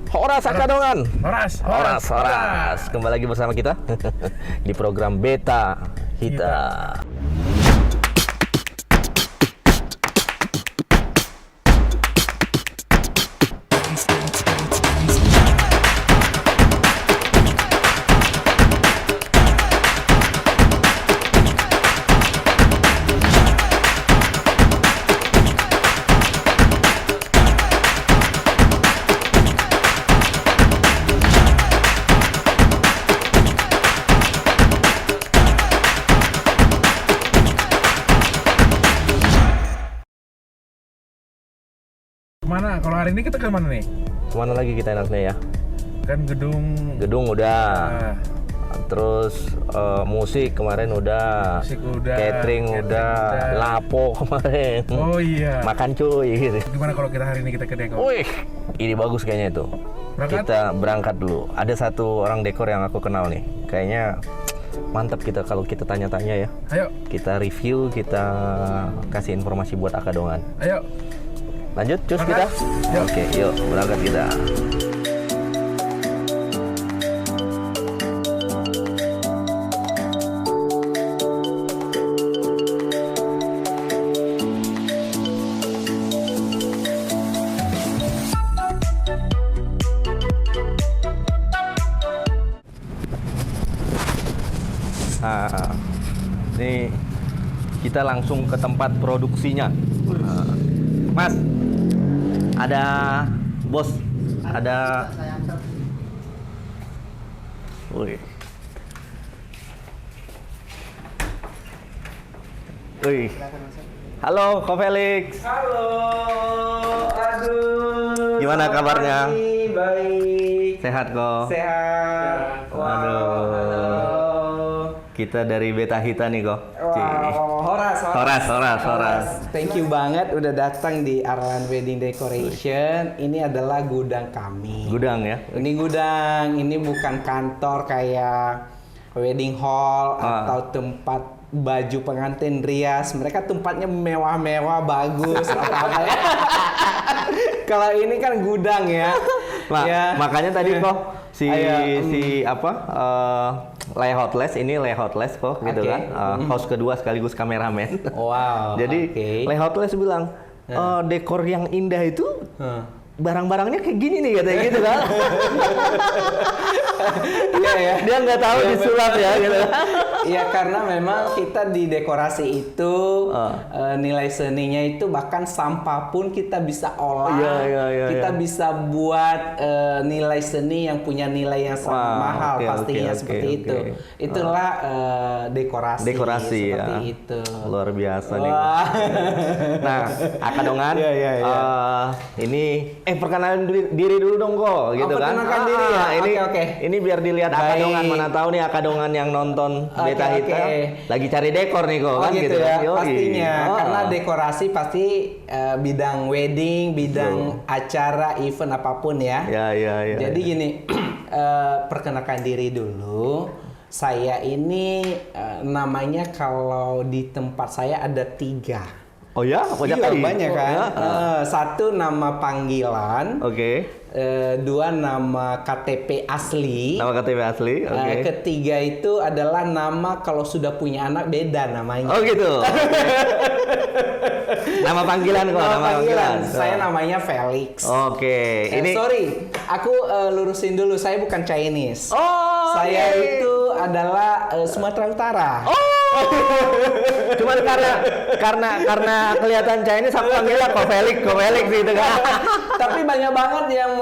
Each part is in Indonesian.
Horas Akadongan. Horas. Kembali lagi bersama kita di program Beta Hita. Mana? Kalau hari ini kita ke mana nih? Kemana lagi kita enaknya ya? Kan Gedung udah. Terus musik kemarin udah. Musik udah. Catering udah. Lapo kemarin. Oh iya. Makan cuy gitu. Gimana kalau kita hari ini kita ke dekor? Wih, ini bagus kayaknya itu. Berangkat? Kita berangkat dulu. Ada satu orang dekor yang aku kenal nih. Kayaknya mantap kita kalau kita tanya-tanya ya. Ayo. Kita review, kita kasih informasi buat Akadongan. Ayo. Lanjut, cus kita? Berangkat? Yuk. Oke, yuk berangkat kita. Nah, ini kita langsung ke tempat produksinya. Mas, ada bos, ada. Wih. Wih. Halo, Ko Felix. Halo, aduh. Gimana selamat kabarnya? pagi, baik. Sehat kok? Sehat. Wow, Aduh. halo. Kita dari Beta Hita nih kok. Wow, Horas. Thank you banget udah datang di Arlan Wedding Decoration. Ini adalah gudang kami. Gudang ya? Ini gudang, ini bukan kantor kayak wedding hall atau tempat baju pengantin rias. Mereka tempatnya mewah-mewah, bagus, apa-apa ya. Kalau ini kan gudang ya. Ya. Makanya tadi kok si apa Layoutless ini Layoutless kok gitu Oke. kan. Host kedua sekaligus kameramen. Wow. Jadi Layoutless bilang dekor yang indah itu barang-barangnya kayak gini nih katanya gitu kan. Iya ya. Dia nggak tahu disulap ya gitu. Iya, karena memang kita di dekorasi itu nilai seninya itu bahkan sampah pun kita bisa olah. Iya, Kita bisa buat nilai seni yang punya nilai yang sangat mahal pastinya seperti itu. Itulah dekorasi seperti ya. itu. Luar biasa nih. Wah. Nah, Akadongan. Ini perkenalan diri dulu dong kok gitu kan. Perkenalkan diri ya. Ini Oke. ini biar dilihat Baik. Akadongan, mana tahu nih Akadongan yang nonton Beta Hita lagi cari dekor nih kok kan gitu ya, kan. Yoi. pastinya. Karena dekorasi pasti bidang wedding, bidang acara, event apapun ya. Ya. Jadi gini, perkenalkan diri dulu. Saya ini namanya kalau di tempat saya ada 3. Oh ya, Banyak kan. Satu nama panggilan. Oke. 2 nama KTP asli. Nama KTP asli. Oke. Ketiga itu adalah nama kalau sudah punya anak beda namanya. Oh gitu. Nama panggilan kok, nama panggilan. Saya namanya Felix. Oke. Ini Sorry, aku lurusin dulu. Saya bukan Chinese. Oh. Saya oke. itu adalah Sumatera Utara. Oh. Cuman karena kelihatan Chinese aku panggilnya Ko Felix gitu kan. Tapi banyak banget yang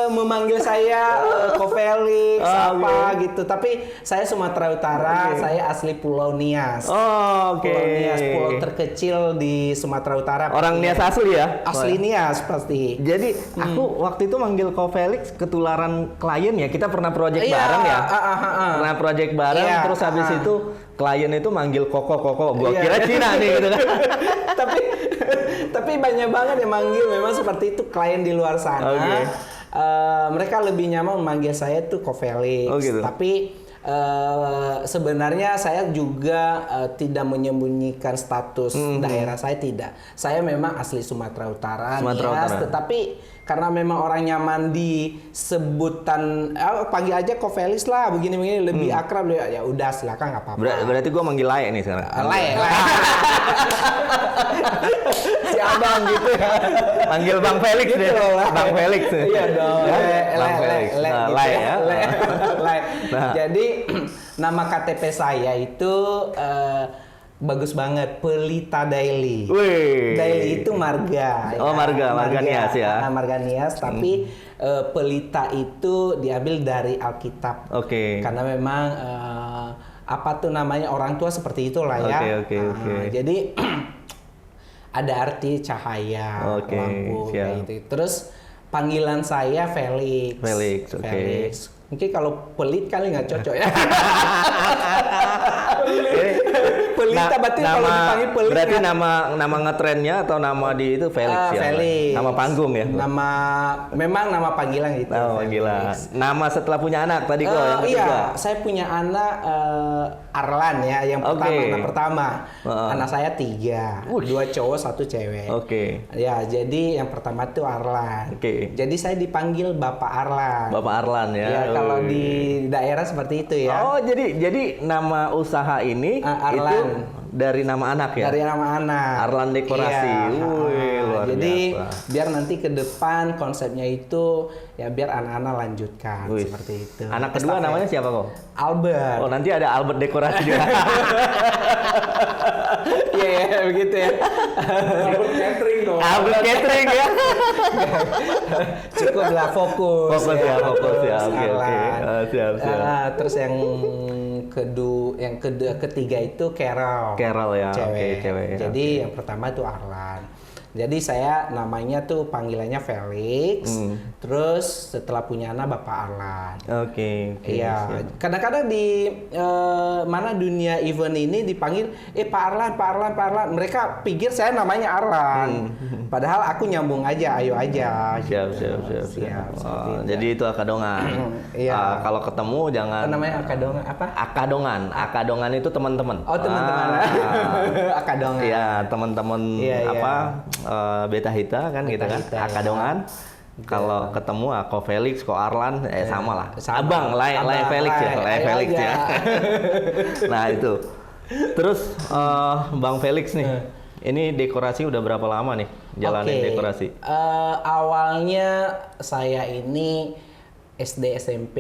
memanggil saya Ko Felix gitu. Tapi saya Sumatera Utara, saya asli Pulau Nias. Oh, oke. Pulau Nias, pulau terkecil di Sumatera Utara. Orang Nias asli ya? Asli Nias pasti. Jadi aku waktu itu manggil Ko Felix ketularan klien ya. Kita pernah project bareng ya. Pernah project bareng, terus habis itu klien itu manggil Koko. Gua kira Cina nih gitu kan. tapi banyak banget yang manggil memang seperti itu klien di luar sana. Mereka lebih nyaman memanggil saya tuh Ko Felix. Oh, gitu. Tapi sebenarnya saya juga tidak menyembunyikan status daerah saya, tidak. Saya memang asli Sumatera Utara, Nias, tetapi karena memang orang nyaman di sebutan panggil aja Ko Felix lah begini-begini lebih akrab, ya udah silakan nggak apa-apa. Berarti gue manggil Lae nih sekarang. Lae. Si abang gitu ya. Manggil Bang Felix deh. Bang Felix. Iya dong. Bang Felix. Lae ya. Lae. Jadi nama KTP saya itu bagus banget, Pelita Daily. Wih. Daily itu marga. Oh, marga Nias ya. Marga Nias, tapi Pelita itu diambil dari Alkitab. Oke. Karena memang apa tuh namanya orang tua seperti itulah ya. Oke. Jadi ada arti cahaya, lampu kayak gitu. Terus panggilan saya Felix. Felix. Mungkin kalau pelit kali nggak cocok ya. Pelita berarti kalau dipanggil pelit. Berarti nama ngetrennya atau nama di itu Felix ya? Felix. Nama panggung ya? Memang nama panggilan gitu. Nama panggilan. Nama setelah punya anak tadi kok yang ketiga. Iya, saya punya anak Arlan ya, yang anak pertama. Anak saya 3, 2 cowok 1 cewek. Oke. Ya, jadi yang pertama itu Arlan. Oke. Jadi saya dipanggil Bapak Arlan. Bapak Arlan ya. Ya, kalau di daerah seperti itu ya. Oh, jadi nama usaha ini Arlan. itu dari nama anak ya? Dari nama anak. Arlan Dekorasi. Iya. Luar Jadi biasa. biar nanti ke depan konsepnya itu ya biar anak-anak lanjutkan seperti itu. Anak kedua namanya siapa kok? Albert. Oh, nanti ada Albert Dekorasi juga. Iya, begitu ya. Albert Catering dong. Albert Catering ya. Cukuplah fokus ya. Oke. Siap. Terus yang ketiga itu Carol ya. cewek. Oke, cewek. Jadi yang pertama itu Arlan. Jadi saya namanya tuh panggilannya Felix. Terus setelah punya anak Bapak Arlan. Oke. Iya. Kadang-kadang di mana dunia event ini dipanggil Pak Arlan. Mereka pikir saya namanya Arlan. Padahal aku nyambung aja, ayo aja. Siap. Jadi itu akadongan. Iya. Kalau ketemu jangan. Apa namanya akadongan apa? Akadongan itu teman-teman. Oh, teman-teman. Akadongan. Iya, teman-teman Beta Hita kan gitu kan. Akadongan. Kalau ketemu Ko Felix, Ko Arlan, sama lah. Abang, Lae Felix ya, Lae Felix ya. Nah itu. Terus Bang Felix nih, ini dekorasi udah berapa lama nih jalanin dekorasi? Awalnya saya ini SD, SMP,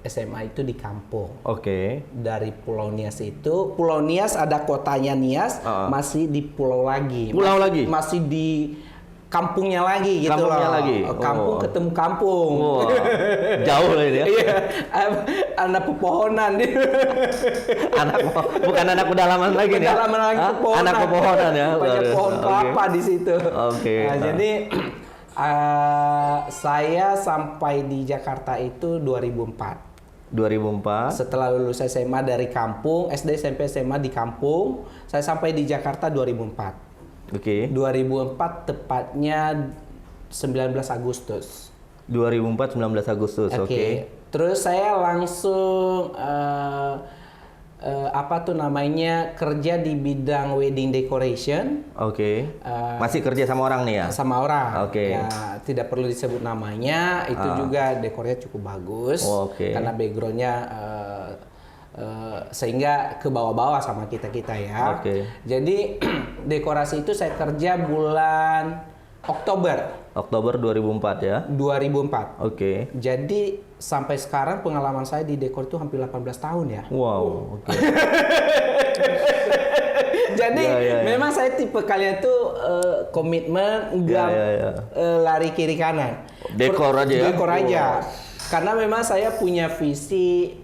SMA itu di kampung. Oke. Dari Pulau Nias itu, Pulau Nias ada kotanya Nias, masih di pulau lagi. Masih di kampungnya lagi gitu kampungnya loh. Lagi. Kampung ketemu kampung. Jauh lah ini ya. Iya. Anak pepohonan. Bukan anak pedalaman lagi nih. Pedalaman lagi pepohonan. Anak pepohonan ya. Banyak pohon kelapa di situ. Oke. Nah, jadi saya sampai di Jakarta itu 2004. Setelah lulus SMA dari kampung, SD, SMP, SMA di kampung, saya sampai di Jakarta 2004. Oke. 2004 tepatnya 19 Agustus. 2004 19 Agustus. Oke. Terus saya langsung kerja di bidang wedding decoration. Oke. Masih kerja sama orang nih ya? Sama orang. Oke. Ya, tidak perlu disebut namanya. Itu juga dekornya cukup bagus. Karena backgroundnya sehingga ke bawah-bawah sama kita ya. Jadi dekorasi itu saya kerja bulan Oktober 2004 ya? 2004. Oke. Jadi sampai sekarang pengalaman saya di dekor itu hampir 18 tahun ya. Wow, oke. Jadi memang saya tipe kalian tuh komitmen enggak lari kiri kanan. Dekor aja. Karena memang saya punya visi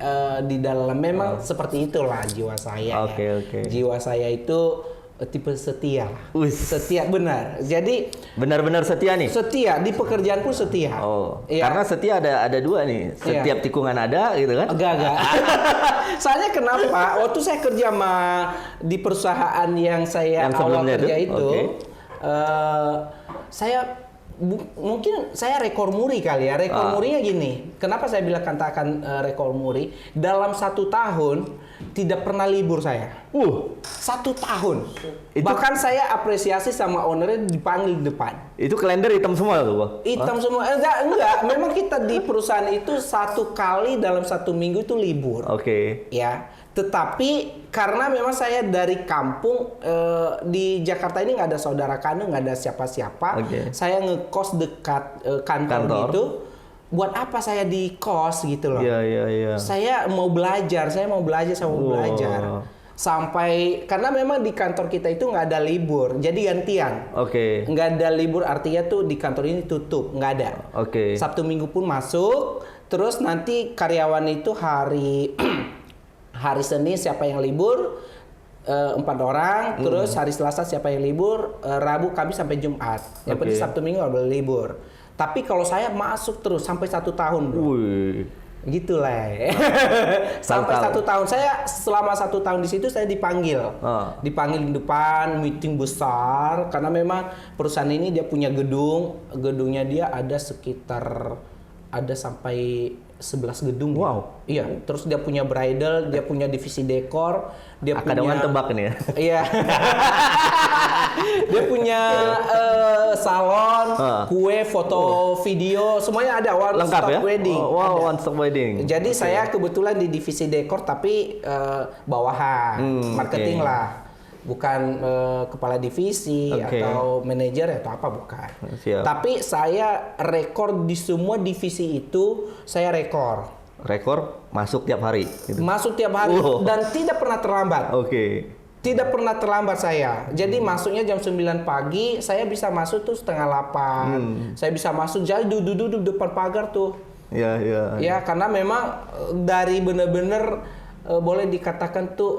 di dalam memang seperti itulah jiwa saya. Oke. Jiwa saya itu tipe setia. Setia benar. Jadi benar-benar setia nih. Setia di pekerjaan pun setia. Karena setia ada dua nih. Setiap tikungan ada gitu kan? Enggak. Soalnya kenapa? Waktu saya kerja di perusahaan yang saya awal kerja itu, saya mungkin saya rekor muri kali ya. Rekor murinya gini. Kenapa saya bilang katakan rekor muri? Dalam 1 tahun tidak pernah libur saya. 1 tahun. Bahkan saya apresiasi sama ownernya dipanggil di depan. Itu kalender hitam semua tuh, Bang? Hitam semua. Enggak. Memang kita di perusahaan itu 1 kali dalam 1 minggu itu libur. Oke. Ya. Tetapi karena memang saya dari kampung di Jakarta ini nggak ada saudara kandung, nggak ada siapa-siapa. Saya ngekos dekat kantor gitu. Buat apa saya di kos gitu loh? Iya. Saya mau belajar, belajar. Sampai karena memang di kantor kita itu nggak ada libur, jadi gantian. Nggak ada libur artinya tuh di kantor ini tutup, nggak ada. Sabtu Minggu pun masuk, terus nanti karyawan itu hari Senin siapa yang libur 4 orang, terus hari Selasa siapa yang libur, Rabu, Kamis sampai Jumat. Yang penting Sabtu Minggu nggak boleh libur. Tapi kalau saya masuk terus sampai 1 tahun, bro. Gitu lah. Sampai 1 tahun. Saya selama 1 tahun di situ saya dipanggil. Dipanggil di depan meeting besar karena memang perusahaan ini dia punya gedungnya dia ada sekitar sampai 11 gedung. Wow. Iya, terus dia punya bridal, dia punya divisi dekor, dia Akadongan punya tebak ini ya. Iya. Dia punya salon, kue, foto, video, semuanya ada one lengkap stop ya? wedding. One stop wedding. Jadi saya kebetulan di divisi dekor tapi bawahan, marketing lah. Bukan kepala divisi atau manajer atau apa, bukan. Tapi saya rekor di semua divisi itu, saya rekor. Rekor masuk tiap hari gitu. Masuk tiap hari dan tidak pernah terlambat. Tidak pernah terlambat saya. Jadi masuknya jam 9 pagi, saya bisa masuk tuh 7:30. Saya bisa masuk jadi duduk depan pagar tuh. Iya. Ya, karena memang dari bener-bener boleh dikatakan tuh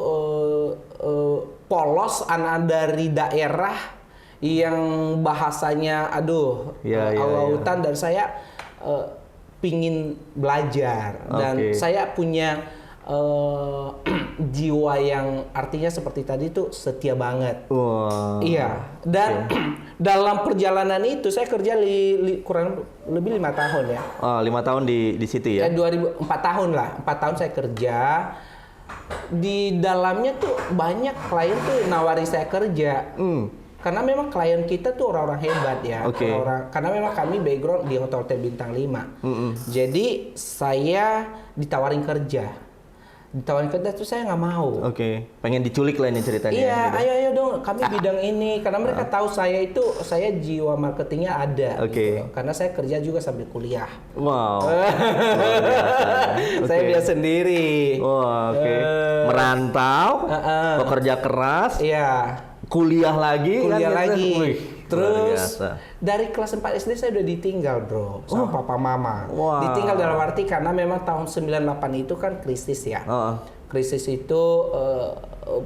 polos anak dari daerah yang bahasanya lautan dan saya pingin belajar dan saya punya jiwa yang artinya seperti tadi tuh setia banget. Iya, dan dalam perjalanan itu saya kerja kurang lebih 5 tahun ya. 5 tahun di situ ya? 4 tahun lah, 4 tahun saya kerja. Di dalamnya tuh banyak klien tuh nawarin saya kerja. Karena memang klien kita tuh orang-orang hebat ya. Karena memang kami background di hotel bintang 5. Jadi saya ditawarin kerja. Ditawarin kerja tuh saya nggak mau. Pengen diculik lah ini ceritanya. Iya, gitu. ayo dong, kami bidang ini. Karena mereka tahu saya jiwa marketingnya ada. Gitu. Karena saya kerja juga sambil kuliah. Wow. Saya biasa sendiri. Merantau, bekerja keras. Iya. Kuliah lagi. Terus dari kelas 4 SD saya udah ditinggal, bro, sama papa mama. Ditinggal dalam arti karena memang tahun 98 itu kan krisis ya. Krisis itu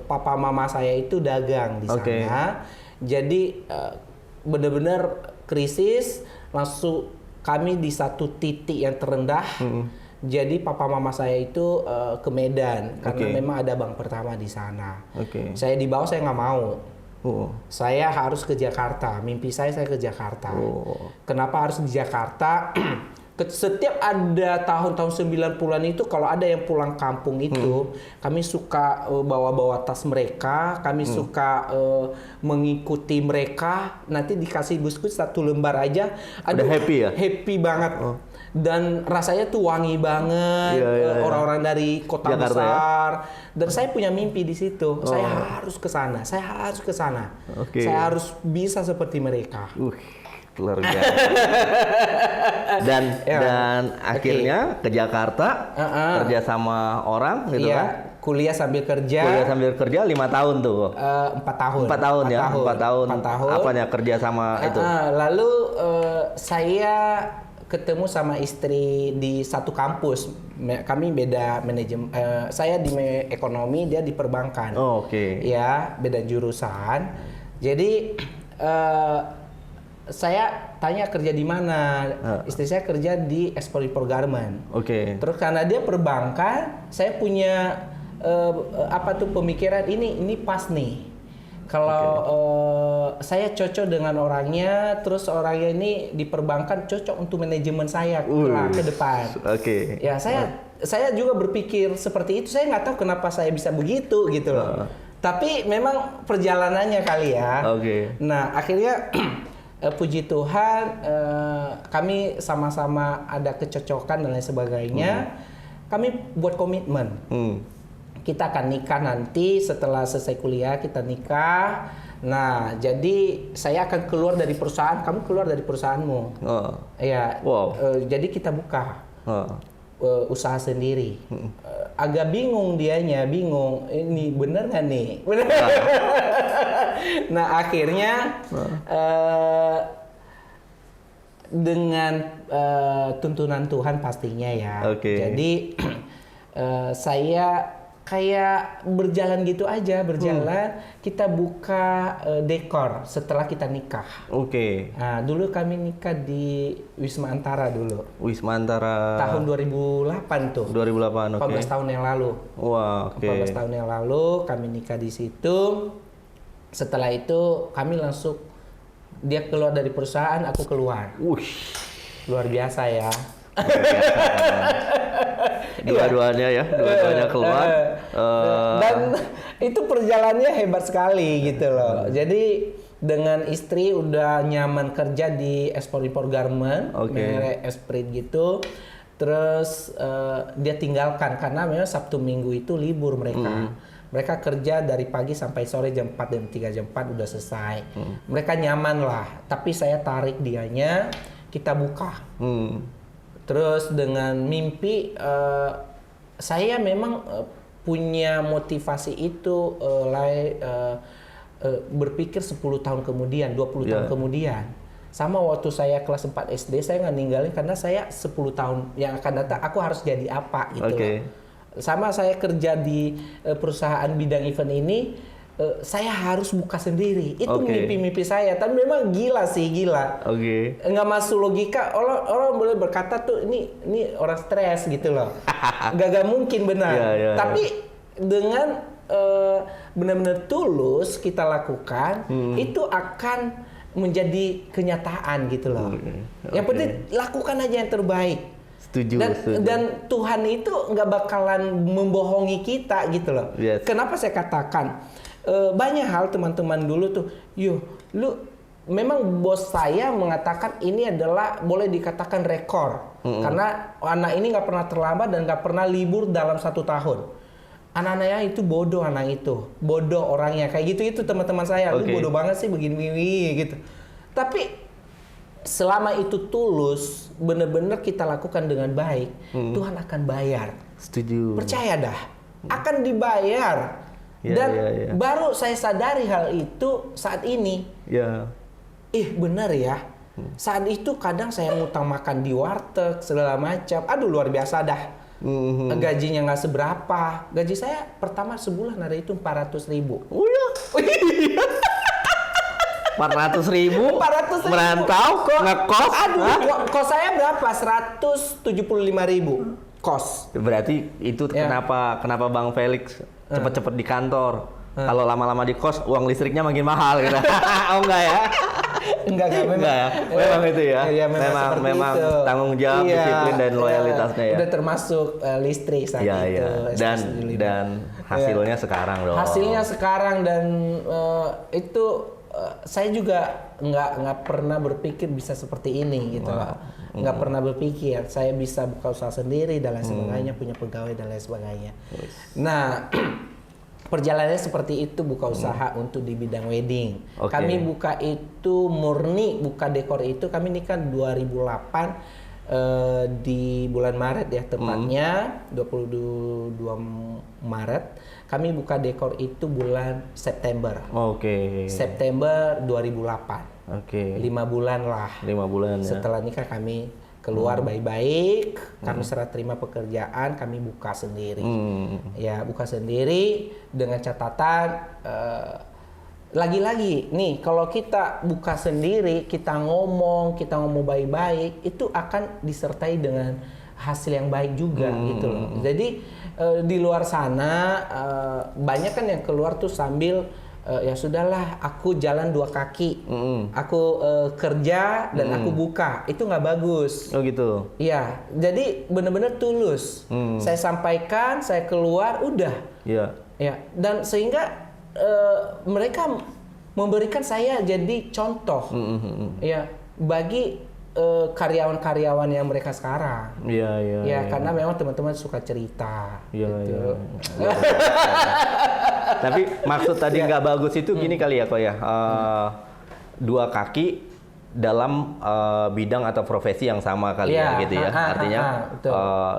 papa mama saya itu dagang di sana. Jadi benar-benar krisis, langsung kami di satu titik yang terendah. Jadi papa mama saya itu ke Medan karena memang ada bank pertama di sana. Saya di bawah saya nggak mau. Saya harus ke Jakarta. Mimpi saya ke Jakarta. Kenapa harus di Jakarta? Setiap ada tahun-tahun 90-an itu kalau ada yang pulang kampung itu, kami suka bawa-bawa tas mereka, kami suka mengikuti mereka. Nanti dikasih biskuit 1 lembar aja. Udah happy ya? Happy banget. Dan rasanya tuh wangi banget, orang-orang dari kota Jakarta besar. Ya? Dan saya punya mimpi di situ. Saya harus ke sana. Saya harus bisa seperti mereka. Luar biasa. Dan akhirnya ke Jakarta kerja sama orang gitu kan? Kuliah sambil kerja. 5 tahun tuh. 4 tahun. 4 tahun ya. 4 tahun. Apanya kerja sama itu? Lalu saya ketemu sama istri di satu kampus. Kami beda manajemen. Saya di ekonomi, dia di perbankan. Ya, beda jurusan. Jadi saya tanya kerja di mana. Istri saya kerja di Export-Import Garment. Terus karena dia perbankan, saya punya pemikiran ini pas nih. Kalau saya cocok dengan orangnya, terus orangnya ini di perbankan cocok untuk manajemen saya ke depan. Oke. Ya saya juga berpikir seperti itu. Saya nggak tahu kenapa saya bisa begitu gitu loh. Tapi memang perjalanannya kali ya. Oke. Nah akhirnya puji Tuhan kami sama-sama ada kecocokan dan lain sebagainya. Kami buat komitmen. Kita akan nikah nanti setelah selesai kuliah, kita nikah. Nah, jadi saya akan keluar dari perusahaan, kamu keluar dari perusahaanmu. Ya. Wow. Jadi kita buka usaha sendiri. Agak bingung dianya, bingung. Ini bener nggak nih? Bener. Nah, akhirnya dengan tuntunan Tuhan pastinya ya. Jadi saya kayak berjalan gitu aja, kita buka dekor setelah kita nikah. Nah, dulu kami nikah di Wisma Antara dulu. Wisma Antara. Tahun 2008 tuh. 2008, 14 tahun yang lalu. Wah, 14 tahun yang lalu kami nikah di situ. Setelah itu kami langsung, dia keluar dari perusahaan, aku keluar. Luar biasa ya. Dua-duanya keluar. Dan itu perjalanannya hebat sekali gitu loh. Jadi dengan istri udah nyaman kerja di ekspor-impor garment, merek Esprit gitu. Terus dia tinggalkan karena memang Sabtu Minggu itu libur mereka. Mereka kerja dari pagi sampai sore jam 4 jam 3 jam 4 udah selesai. Mereka nyaman lah. Tapi saya tarik dianya, kita buka. Terus dengan mimpi, saya memang punya motivasi itu berpikir 10 tahun kemudian, 20 tahun kemudian. Sama waktu saya kelas 4 SD, saya nggak ninggalin karena saya 10 tahun yang akan datang, aku harus jadi apa gitu loh. Sama saya kerja di perusahaan bidang event ini, saya harus buka sendiri. Itu mimpi-mimpi saya. Tapi memang gila sih, gila. Nggak masuk logika. Orang boleh berkata tuh ini orang stres gitu loh. Gak mungkin benar. Tapi dengan benar-benar tulus kita lakukan, itu akan menjadi kenyataan gitu loh. Yang penting lakukan aja yang terbaik. Setuju. Dan Tuhan itu nggak bakalan membohongi kita gitu loh. Kenapa saya katakan? Banyak hal teman-teman dulu tuh, memang bos saya mengatakan ini adalah boleh dikatakan rekor. Karena anak ini nggak pernah terlambat dan nggak pernah libur dalam 1 tahun. Anak-anaknya itu bodoh, bodoh orangnya kayak gitu itu teman-teman saya. Lu bodoh banget sih begini gitu. Tapi selama itu tulus, benar-benar kita lakukan dengan baik, Tuhan akan bayar. Setuju. Percaya dah, akan dibayar. Dan baru saya sadari hal itu saat ini. Bener ya. Saat itu kadang saya ngutang makan di warteg segala macam. Aduh luar biasa dah. Gajinya nggak seberapa. Gaji saya pertama sebulan ada itu 400.000. 400.000 merantau ngekos. Aduh, kos saya berapa? 175.000 kos. Berarti itu kenapa Bang Felix cepet-cepet di kantor. Kalau lama-lama di kos, uang listriknya makin mahal gitu. Oh enggak ya? Enggak ya. Memang itu ya. Memang itu. Tanggung jawab, disiplin dan loyalitasnya ya. Udah termasuk listrik saat itu. Dan hasilnya sekarang dong. Hasilnya sekarang dan itu saya juga nggak pernah berpikir bisa seperti ini gitu loh. Nggak pernah berpikir saya bisa buka usaha sendiri dan lain sebagainya, punya pegawai dan lain sebagainya. Nah, perjalanannya seperti itu, buka usaha untuk di bidang wedding. Kami buka itu murni, buka dekor itu kami nikah 2008 di bulan Maret ya tepatnya, 22 Maret. Kami buka dekor itu bulan September. September 2008. 5 bulan lah. 5 bulan ya. Setelah nikah kami keluar baik-baik, kami serah terima pekerjaan, kami buka sendiri. Ya, buka sendiri dengan catatan lagi-lagi nih kalau kita buka sendiri, kita ngomong baik-baik, itu akan disertai dengan hasil yang baik juga gitu loh. Jadi di luar sana banyak kan yang keluar tuh sambil ya sudahlah, aku jalan 2 kaki, aku kerja dan aku buka, itu nggak bagus. Oh gitu. Iya, jadi benar-benar tulus. Saya sampaikan, saya keluar, udah. Iya. Ya, dan sehingga mereka memberikan saya jadi contoh, ya bagi karyawan-karyawan yang mereka sekarang. Iya. Ya, karena memang teman-teman suka cerita. Iya. Gitu. Tapi maksud tadi nggak bagus itu gini kali ya kok ya. 2 kaki dalam bidang atau profesi yang sama kali ya gitu ya. Artinya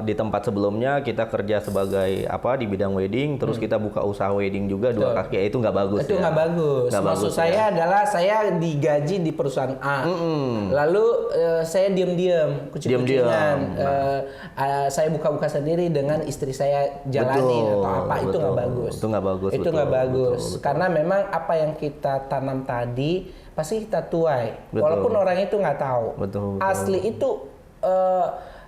di tempat sebelumnya kita kerja sebagai di bidang wedding, terus kita buka usaha wedding juga 2 kaki, ya itu nggak bagus. Itu nggak bagus. Maksud saya adalah saya digaji di perusahaan A, lalu saya diam-diam, kucing-kucingan, saya buka-buka sendiri dengan istri saya jalani atau apa, itu nggak bagus. Itu nggak bagus. Itu nggak bagus. Karena memang apa yang kita tanam tadi pasti kita tuai, walaupun orang itu nggak tahu. Betul. Asli itu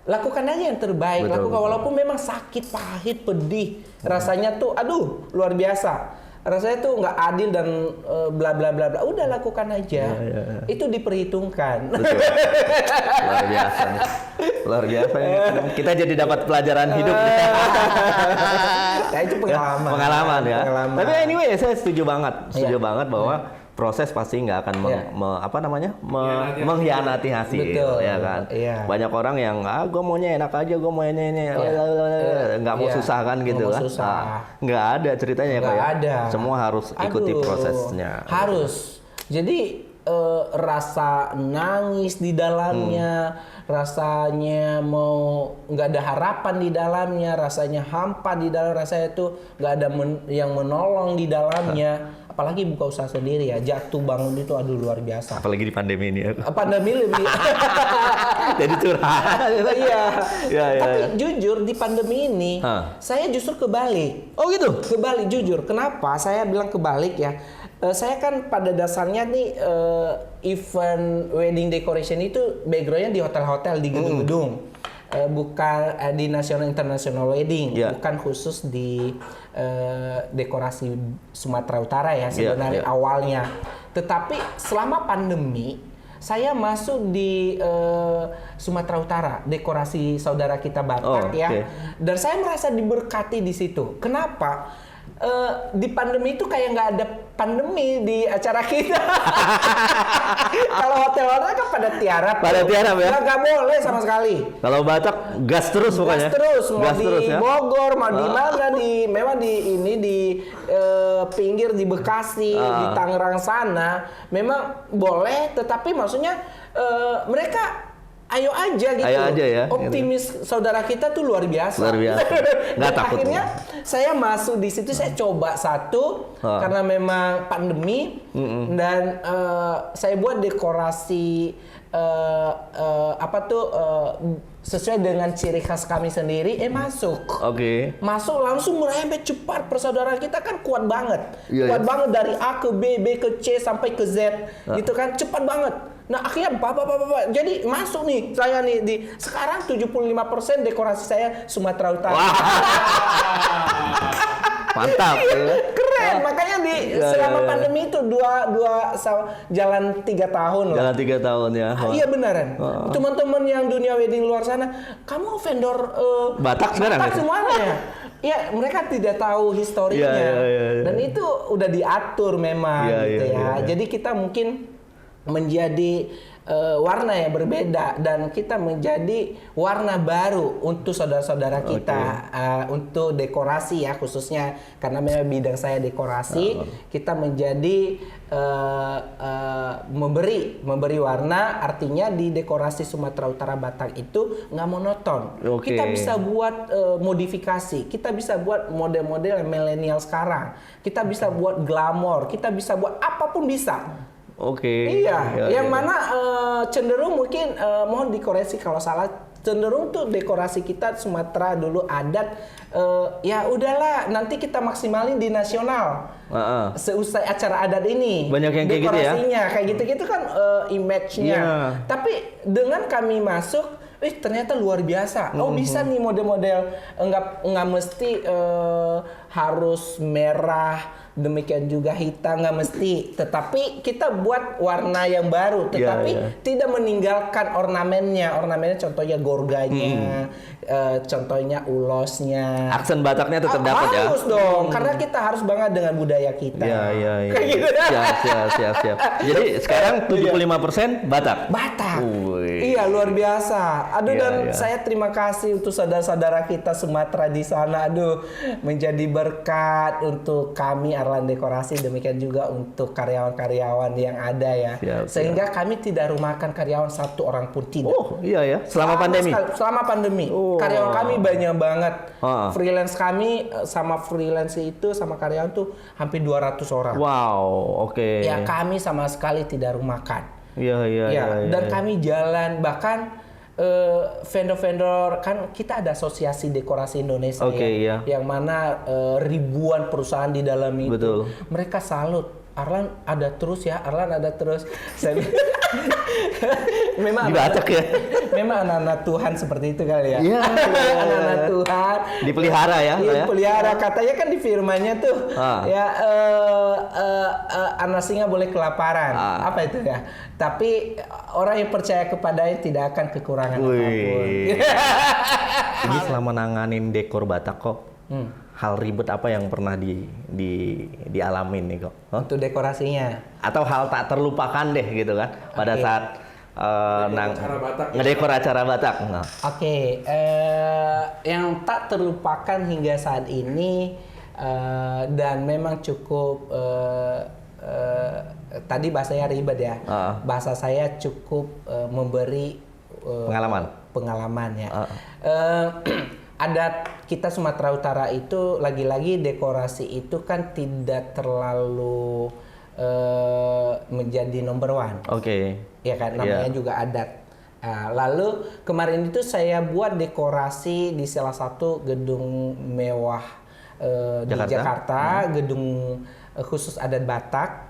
lakukan aja yang terbaik. Lakukan walaupun memang sakit, pahit, pedih, rasanya tuh, aduh luar biasa. Rasanya tuh nggak adil dan bla bla bla bla. Udah lakukan aja. Itu diperhitungkan. Betul. Luar biasa nih. Luar biasa nih. Kita jadi dapat pelajaran hidup. Nah, itu pengalaman. Pengalaman ya. Pengalaman. Tapi anyway, saya setuju banget bahwa proses pasti nggak akan mengkhianati hasil. Betul. Ya kan. Banyak orang yang gue maunya enak aja, gue maunya ini, nggak mau susah kan gitu kan. Nggak ada ceritanya ya, Pak ya. Ada. Semua harus ikuti prosesnya. Harus. Jadi rasa nangis di dalamnya, rasanya mau nggak ada harapan di dalamnya, rasanya hampa di dalam, rasanya itu nggak ada yang menolong di dalamnya. Apalagi buka usaha sendiri ya, jatuh bangun itu aduh luar biasa. Apalagi di pandemi ini ya. Pandemi lebih. Jadi curhat. Iya. Tapi Ya. jujur di pandemi ini, saya justru kebalik. Oh gitu? Kebalik jujur. Kenapa? Saya bilang kebalik ya. Saya kan pada dasarnya nih event wedding decoration itu backgroundnya di hotel-hotel, di gedung-gedung. Bukan di national international wedding, bukan khusus di dekorasi Sumatera Utara ya sebenarnya awalnya. Tetapi selama pandemi saya masuk di Sumatera Utara, dekorasi saudara kita Batak ya. Dan saya merasa diberkati di situ. Kenapa? Di pandemi itu kayak nggak ada pandemi di acara kita. Kalau hotel-hotel kan pada tiarap. Pada tiarap ya? Nggak boleh sama sekali. Kalau Batak gas terus pokoknya. Gas terus, mau gas di terus, ya? Bogor, mau di mana, memang di pinggir di Bekasi, di Tangerang sana, memang boleh. Tetapi maksudnya mereka ayo aja gitu. Ayo aja ya. Optimis gitu. Saudara kita tuh luar biasa. Luar biasa. Nggak takut. Akhirnya saya masuk di situ, saya coba satu karena memang pandemi dan saya buat dekorasi sesuai dengan ciri khas kami sendiri. Masuk. Masuk langsung merembet cepat. Persaudaraan kita kan kuat banget. Kuat banget dari A ke B, B ke C sampai ke Z. Gitu kan cepat banget. Nah akhirnya bapak. Jadi masuk nih saya nih di sekarang 75% dekorasi saya Sumatera Utara. Mantap. Keren. Makanya selama pandemi itu jalan 3 tahun loh. Jalan 3 tahun ya. Iya beneran. Teman-teman yang dunia wedding luar sana, kamu vendor Batak semuanya. Ya mereka tidak tahu historinya. Dan itu udah diatur memang gitu ya. Jadi kita mungkin menjadi warna yang berbeda dan kita menjadi warna baru untuk saudara-saudara kita untuk dekorasi ya khususnya karena memang bidang saya dekorasi kita menjadi memberi warna artinya di dekorasi Sumatera Utara Batak itu nggak monoton. Kita bisa buat modifikasi, kita bisa buat model-model milenial sekarang, kita bisa buat glamor, kita bisa buat apapun bisa. Iya, yang mana cenderung mungkin mohon dikoreksi kalau salah, cenderung tuh dekorasi kita Sumatera dulu adat ya udahlah nanti kita maksimalin di nasional. Seusai acara adat ini banyak yang kayak gitu ya. Dekorasinya kayak gitu-gitu kan image-nya. Tapi dengan kami masuk ternyata luar biasa. Bisa nih model-model enggak mesti harus merah demikian juga hitam nggak mesti. Tetapi kita buat warna yang baru, tetapi tidak meninggalkan ornamennya. Ornamennya contohnya gorganya, contohnya ulosnya. Aksen Bataknya tetap dapat ya. Harus dong, karena kita harus bangga dengan budaya kita. Iya. Kayak gitu. Siap. Jadi sekarang 75% Batak. Batak. Wih. Iya, luar biasa. Aduh, dan Iya. saya terima kasih untuk saudara-saudara kita Sumatera di sana. Aduh, menjadi berkat untuk kami Arlan Dekorasi, demikian juga untuk karyawan-karyawan yang ada ya. Siap. Sehingga kami tidak rumahkan karyawan satu orang pun tidak. Oh iya ya, selama pandemi. Selama pandemi. Oh. Karyawan kami banyak banget. Ah. Freelance kami sama freelance itu sama karyawan tuh hampir 200 orang. Wow, oke. Ya, kami sama sekali tidak rumahkan. Iya. Dan kami jalan, bahkan vendor-vendor, kan kita ada Asosiasi Dekorasi Indonesia yang mana ribuan perusahaan di dalam itu. Betul. Mereka salut. Arlan ada terus ya, Arlan ada terus. Saya memang Dibatak ya. Memang anak-anak Tuhan seperti itu kali ya. Iya. Anak-anak Tuhan Dipelihara ya. Iya, pelihara. Katanya kan di firman-nya tuh ya anak singa boleh kelaparan. Apa itu ya? Tapi orang yang percaya kepadanya tidak akan kekurangan apapun. Ini selama nanganin dekor Batak kok. Hal ribet apa yang pernah dialamin nih kok? Untuk dekorasinya. Atau hal tak terlupakan deh gitu kan pada saat ngedekor acara Batak. Nah. Oke, yang tak terlupakan hingga saat ini dan memang cukup tadi bahasanya ribet ya. Bahasa saya cukup memberi pengalaman ya. Adat kita Sumatera Utara itu lagi-lagi dekorasi itu kan tidak terlalu menjadi number one. Oke. Ya kan, namanya juga adat. Lalu kemarin itu saya buat dekorasi di salah satu gedung mewah di Jakarta, gedung khusus adat Batak.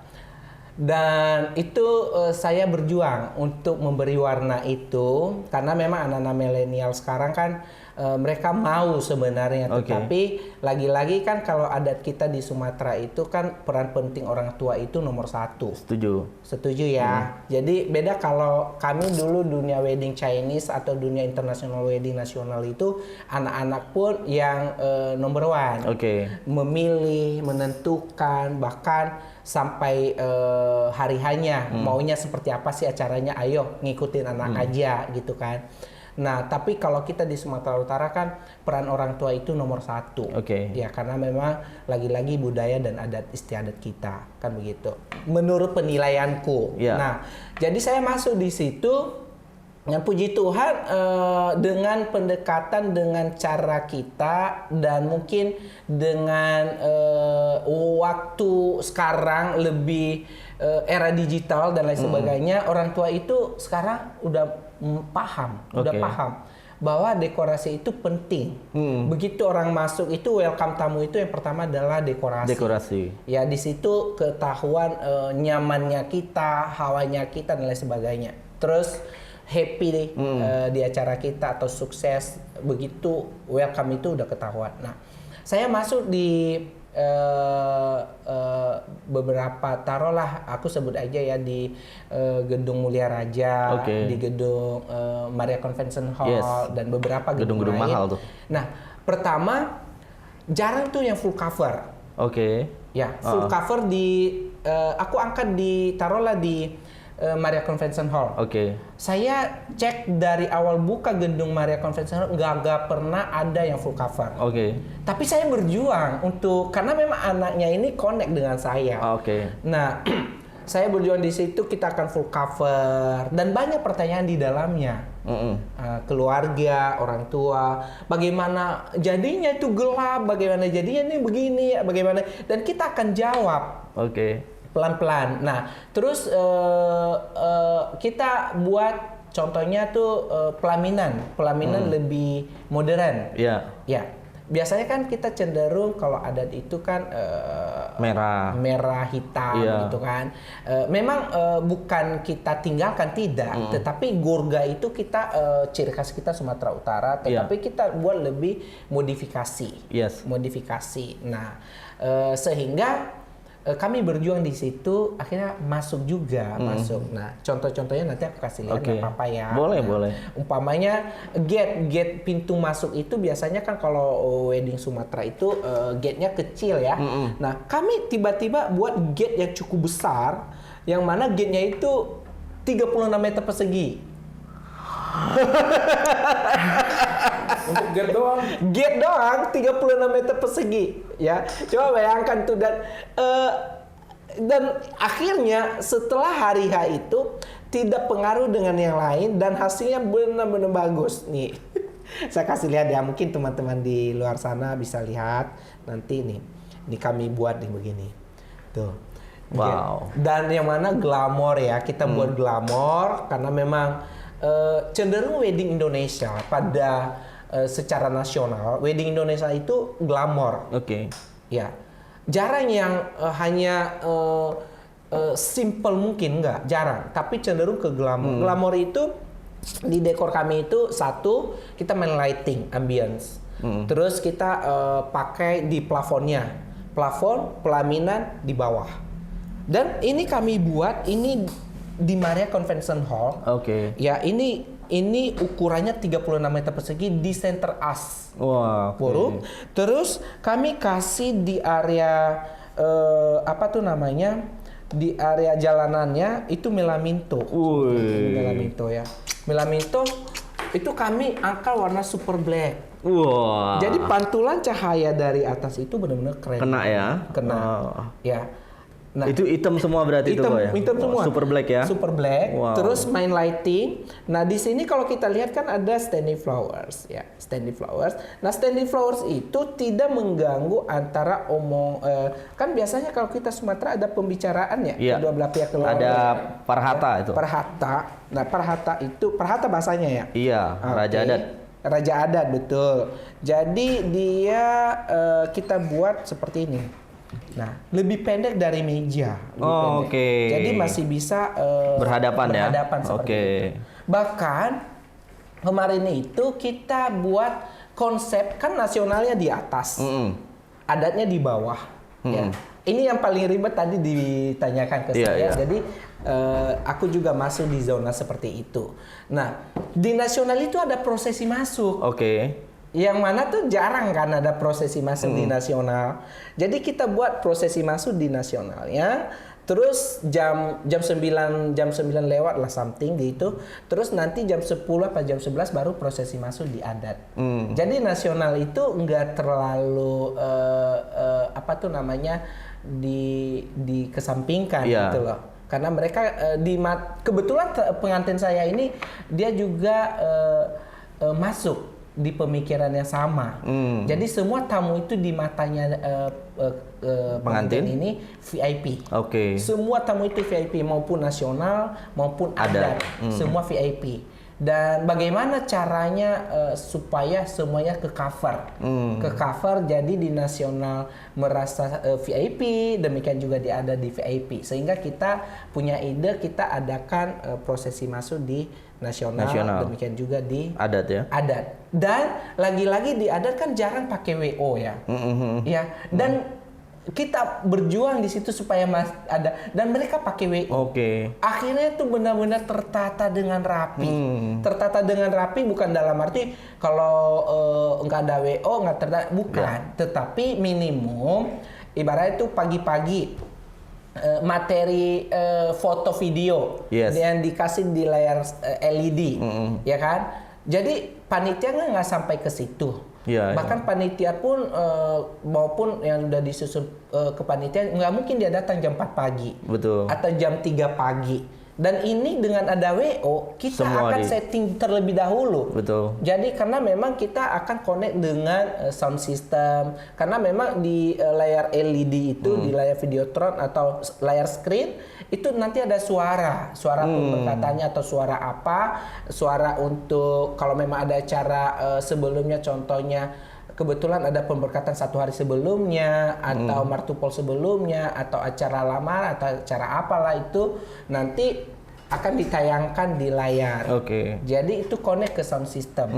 Dan itu saya berjuang untuk memberi warna itu karena memang anak-anak milenial sekarang kan mereka mau sebenarnya, tetapi lagi-lagi kan kalau adat kita di Sumatera itu kan peran penting orang tua itu nomor 1. Setuju ya. Jadi beda kalau kami dulu dunia wedding Chinese atau dunia international wedding nasional itu anak-anak pun yang nomor 1. Memilih, menentukan, bahkan sampai hari-hanya maunya seperti apa sih acaranya, ayo ngikutin anak aja gitu kan. Nah, tapi kalau kita di Sumatera Utara kan peran orang tua itu nomor 1. Ya, karena memang lagi-lagi budaya dan adat istiadat kita kan begitu. Menurut penilaianku. Nah, jadi saya masuk di situ. Dan puji Tuhan dengan pendekatan dengan cara kita dan mungkin dengan waktu sekarang lebih era digital dan lain sebagainya, orang tua itu sekarang udah paham bahwa dekorasi itu penting. Begitu orang masuk itu welcome tamu itu yang pertama adalah dekorasi. Ya, di situ ketahuan nyamannya kita, hawanya kita dan lain sebagainya. Terus happy deh di acara kita atau sukses, begitu welcome itu udah ketahuan. Nah, saya masuk di beberapa, taruhlah aku sebut aja ya, di Gedung Mulia Raja, di Gedung Maria Convention Hall, dan beberapa gedung-gedung mahal tuh. Nah, pertama jarang tuh yang full cover. Ya, full cover aku angkat di, taruhlah di Maria Convention Hall. Saya cek dari awal buka gedung Maria Convention Hall nggak pernah ada yang full cover. Tapi saya berjuang untuk, karena memang anaknya ini connect dengan saya. Nah, saya berjuang di situ, kita akan full cover dan banyak pertanyaan di dalamnya. Keluarga, orang tua, bagaimana jadinya itu gelap, bagaimana jadinya ini begini, bagaimana, dan kita akan jawab. Pelan-pelan. Nah, terus kita buat contohnya tuh pelaminan lebih modern. Ya. Biasanya kan kita cenderung kalau adat itu kan merah hitam gitu kan. Memang bukan kita tinggalkan, tidak, tetapi gorga itu kita ciri khas kita Sumatera Utara, tetapi kita buat lebih modifikasi. Modifikasi. Nah, sehingga kami berjuang di situ akhirnya masuk juga masuk. Nah contoh-contohnya nanti aku kasih lihat nggak apa-apa ya. Boleh. Umpamanya gate pintu masuk itu biasanya kan kalau wedding Sumatera itu gate-nya kecil ya. Nah kami tiba-tiba buat gate yang cukup besar, yang mana gate-nya itu 36 meter persegi. Untuk gate doang. Gate doang 36 meter persegi ya. Coba bayangkan tuh dan akhirnya setelah hari H itu tidak pengaruh dengan yang lain dan hasilnya benar-benar bagus nih. Saya kasih lihat ya, mungkin teman-teman di luar sana bisa lihat nanti nih. Ini kami buat nih begini. Tuh. Wow. Dan yang mana glamor ya, kita buat glamor karena memang cenderung wedding Indonesia pada secara nasional, wedding Indonesia itu glamor. Oke. Ya, jarang yang hanya simple mungkin enggak, jarang. Tapi cenderung ke glamor. Glamor itu di dekor kami itu satu kita main lighting, ambience. Terus kita pakai di plafonnya, plafon pelaminan di bawah. Dan ini kami buat ini di Maria Convention Hall. Oke. Ya, ini ukurannya 36 meter persegi di center as. Wah, Forum. Terus kami kasih di area apa tuh namanya? Di area jalanannya itu melaminto. Melaminto ya. Melaminto itu kami angkat warna super black. Wah. Jadi pantulan cahaya dari atas itu benar-benar keren. Kena ya? Kena. Ya. Nah, itu hitam semua berarti hitam, itu Pak ya? Hitam semua. Super black ya? Super black. Wow. Terus main lighting. Nah di sini kalau kita lihat kan ada standing flowers ya, standing flowers. Nah standing flowers itu tidak mengganggu antara kan biasanya kalau kita Sumatera ada pembicaraan ya, iya. kedua belah pihak keluarga. Ada parhata itu. Parhata. Nah parhata bahasanya ya. Iya, raja adat. Raja adat betul. Jadi dia kita buat seperti ini. Nah, lebih pendek dari meja. Oke. Jadi masih bisa berhadapan seperti itu. Bahkan kemarin itu kita buat konsep kan nasionalnya di atas, adatnya di bawah. Ya. Ini yang paling ribet tadi ditanyakan ke saya. Iya. Jadi aku juga masuk di zona seperti itu. Nah, di nasional itu ada prosesi masuk. Oke. Yang mana tuh jarang kan ada prosesi masuk di nasional. Jadi kita buat prosesi masuk di nasionalnya. Terus jam 9 lewat lah something gitu. Terus nanti jam 10 atau jam 11 baru prosesi masuk di adat. Jadi nasional itu enggak terlalu apa tuh namanya dikesampingkan gitu loh. Karena mereka kebetulan pengantin saya ini dia juga masuk di pemikiran yang sama. Jadi semua tamu itu di matanya pengantin ini VIP. Oke. Semua tamu itu VIP maupun nasional maupun adat. Semua VIP. Dan bagaimana caranya supaya semuanya ke cover jadi di nasional merasa VIP, demikian juga di adat di VIP. Sehingga kita punya ide kita adakan prosesi masuk di nasional, demikian juga di adat ya. Adat. Dan lagi-lagi di adat kan jarang pakai WO ya. Ya. Dan kita berjuang di situ supaya ada dan mereka pakai WO. Oke. Akhirnya tuh benar-benar tertata dengan rapi. Tertata dengan rapi bukan dalam arti kalau nggak ada WO nggak tertata, bukan. Tetapi minimum ibaratnya itu pagi-pagi materi foto video yang dikasih di layar LED, ya kan? Jadi panitia nggak sampai ke situ. Bahkan panitia pun maupun yang udah disusun ke panitia nggak mungkin dia datang jam 4 pagi. Betul. Atau jam 3 pagi. Dan ini dengan ada WO kita semua akan setting terlebih dahulu. Betul. Jadi karena memang kita akan connect dengan sound system. Karena memang di layar LED itu di layar Videotron atau layar screen itu nanti ada suara pemberkatannya atau suara apa, suara untuk kalau memang ada acara sebelumnya contohnya kebetulan ada pemberkatan 1 hari sebelumnya atau martupol sebelumnya atau acara lamaran atau acara apalah itu nanti akan ditayangkan di layar. Oke. Jadi itu connect ke sound system.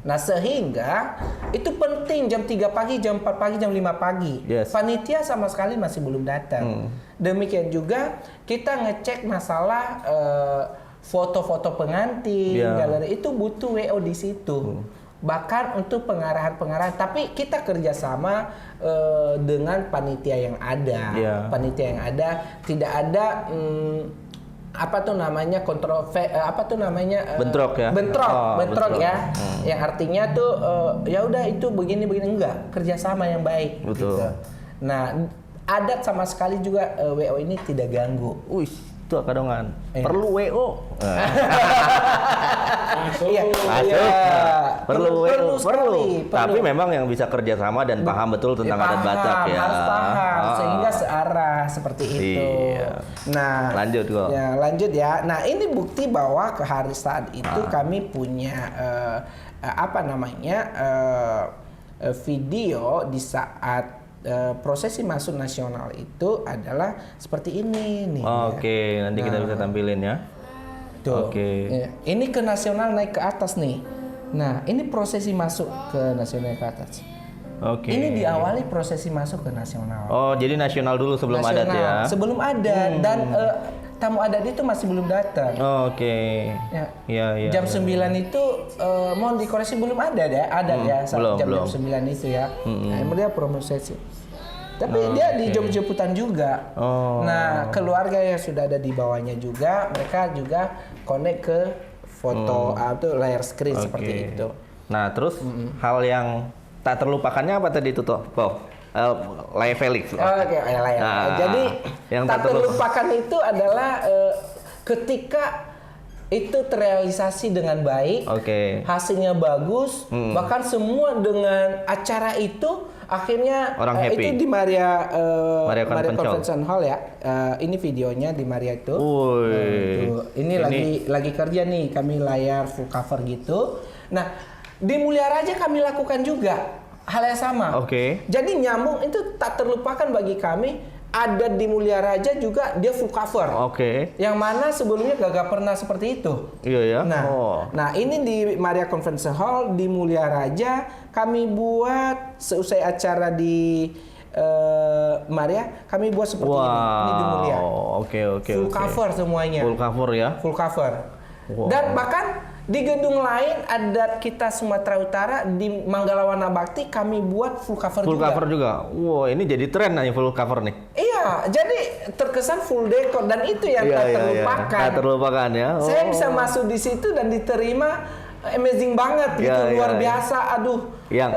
Nah sehingga itu penting jam 3 pagi, jam 4 pagi, jam 5 pagi. Yes. Panitia sama sekali masih belum datang. Demikian juga kita ngecek masalah foto-foto pengantin, galeri itu butuh WO di situ. Bahkan untuk pengarahan-pengarahan, tapi kita kerjasama dengan panitia yang ada. Panitia yang ada, tidak ada bentrok ya. Bentrok ya. Yang artinya tuh ya udah itu begini enggak, kerjasama yang baik. Betul. Gitu. Nah, adat sama sekali juga WO ini tidak ganggu. Wih, itu Akadongan. Perlu WO. Perlu WO. Tapi memang yang bisa kerjasama dan paham betul tentang adat Batak ya. Harus paham sehingga searah seperti itu. Nah, lanjut kok. Ya, lanjut ya. Nah, ini bukti bahwa saat itu kami punya video di saat prosesi masuk nasional itu adalah seperti ini nih. Oke, nanti kita bisa tampilin ya. Tuh. Ya. Ini ke nasional naik ke atas nih. Nah, ini prosesi masuk ke nasional ke atas. Oke. Ini diawali prosesi masuk ke nasional. Oh, jadi nasional dulu sebelum adat ya? Sebelum adat dan tamu adat itu masih belum datang. Oke. Ya. Jam 9 itu mohon dikoreksi belum ada ya, adat ya jam 9 itu ya. Nah, dia prosesi. Tapi dia di jemput-jemputan juga. Nah, keluarga yang sudah ada di bawahnya juga, mereka juga connect ke foto atau layar screen seperti itu. Nah, terus hal yang tak terlupakannya apa tadi itu toh? Layar Felix. Layar. Jadi yang tak terlupakan itu adalah ketika itu terrealisasi dengan baik, hasilnya bagus, bahkan semua dengan acara itu akhirnya itu di Maria Convention Hall ya. Ini videonya di Maria itu. Ini lagi kerja nih, kami layar full cover gitu. Nah, di Mulia Raja kami lakukan juga hal yang sama. Jadi nyambung itu tak terlupakan bagi kami. Ada di Mulia Raja juga dia full cover. Yang mana sebelumnya gak pernah seperti itu. Iya ya. Nah ini di Maria Convention Hall di Mulia Raja kami buat seusai acara di Maria kami buat seperti ini. Ini di Mulia. Full cover semuanya. Full cover ya. Full cover. Dan bahkan di gedung lain adat kita Sumatera Utara di Manggalawana Bakti kami buat full cover juga. Full cover juga. Wow, ini jadi tren nih full cover nih. Iya, jadi terkesan full dekor dan itu yang tak terlupakan. Tak terlupakan ya. Saya bisa masuk di situ dan diterima amazing banget gitu, luar biasa. Aduh,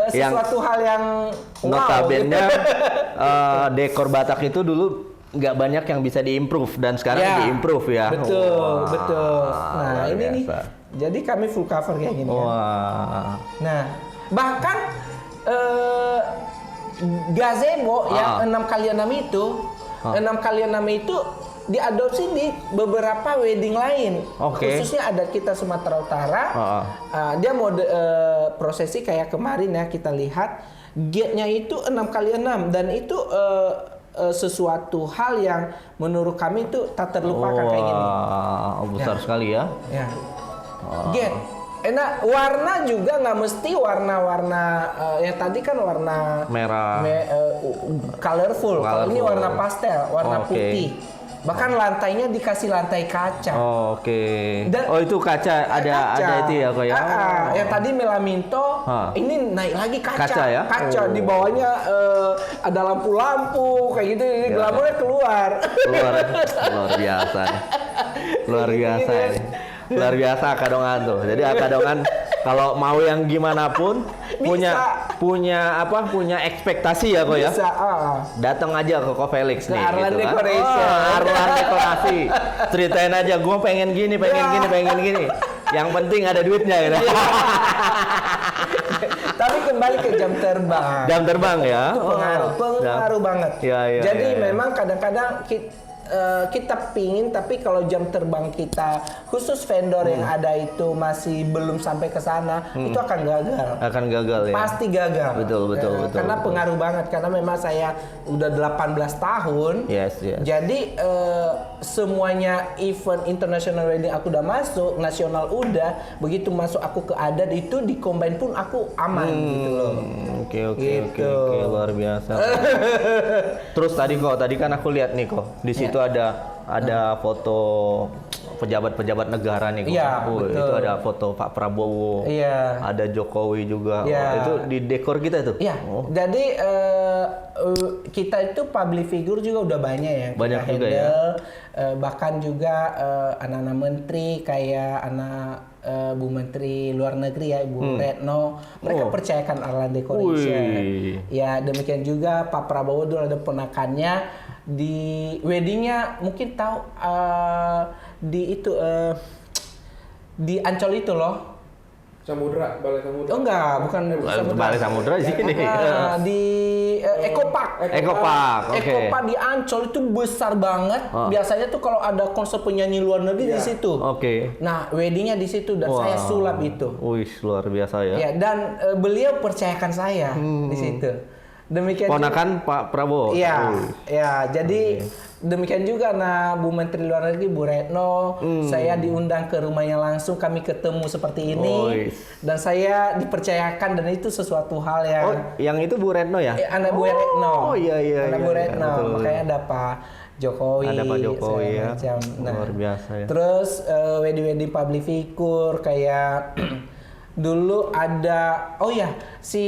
sesuatu hal yang notabene dekor Batak itu dulu nggak banyak yang bisa diimprove dan sekarang diimprove ya. Betul. Nah, ini nih. Jadi kami full cover kayak gini kan. Nah, bahkan gazebo yang 6x6 itu 6x6 itu diadopsi di beberapa wedding lain. Khususnya adat kita Sumatera Utara. Dia mode prosesi kayak kemarin ya kita lihat gate-nya itu 6x6 dan itu sesuatu hal yang menurut kami itu tak terlupakan kayak gini. Besar sekali ya. Gate. Enak, warna juga nggak mesti warna-warna yang tadi kan warna merah, colorful. Kalau ini warna pastel, warna putih. Bahkan lantainya dikasih lantai kaca. Itu kaca ada itu ya kok ya. Yang tadi melaminto, ini naik lagi kaca. Ya? Kaca di bawahnya ada lampu-lampu kayak gitu. Ini glamornya keluar. Luar biasa. Luar biasa ini. Luar biasa Akadongan tuh. Jadi Akadongan kalau mau yang gimana pun punya ekspektasi ya kok ya. Datang aja ke Ko Felix nih. Arlan gitu Decoration. Arlan Dekorasi. Ceritain aja, gue pengen gini. Yang penting ada duitnya gitu. Tapi kembali ke jam terbang. Jam terbang ya. Itu pengaruh banget. Ya, Jadi memang kadang-kadang kita pingin, tapi kalau jam terbang kita khusus vendor yang ada itu masih belum sampai ke sana, itu akan gagal. Akan gagal ya. Pasti gagal. Betul. Karena pengaruh banget, karena memang saya udah 18 tahun. Yes. Jadi semuanya event international wedding aku udah masuk, nasional udah, begitu masuk aku ke adat itu di combine pun aku aman gitu loh. Oke, Gitu. luar biasa. Terus tadi kan aku lihat nih kok, di situ ada foto pejabat-pejabat negara nih kok. Iya, Itu betul. ada foto Pak Prabowo. Iya. Ada Jokowi juga. Iya. Itu di dekor kita tuh. Iya. Jadi kita itu public figure juga udah banyak yang Banyak kita juga handle. Bahkan juga anak-anak menteri kayak anak Bu Menteri Luar Negeri ya Ibu Retno, mereka percayakan Arlan Decoration. Ya demikian juga Pak Prabowo dulu ada ponakannya di weddingnya, mungkin tahu di itu di Ancol itu loh. Samudra, Balai Samudra. Oh enggak, bukan Balai Samudra di sini. di Eco Park. Eco Park, oke. Eco Park di Ancol itu besar banget. Biasanya tuh kalau ada konser penyanyi luar negeri di situ. Oke. Nah, weddingnya di situ dan saya sulap itu. Wih, luar biasa ya. Ya, dan beliau percayakan saya di situ. Demikian Ponakan Pak Prabowo. Iya, ya. Jadi demikian juga Bu Menteri Luar Negeri Bu Retno, saya diundang ke rumahnya langsung, kami ketemu seperti ini, dan saya dipercayakan, dan itu sesuatu hal yang. Oh, yang itu Bu Retno ya? Anak Bu Retno. Oh iya. Anak Bu Retno. Betul. Makanya ada Pak Jokowi. Ada Pak Jokowi ya. Macam. Nah, luar biasa ya. Terus wedding public figure kayak dulu ada si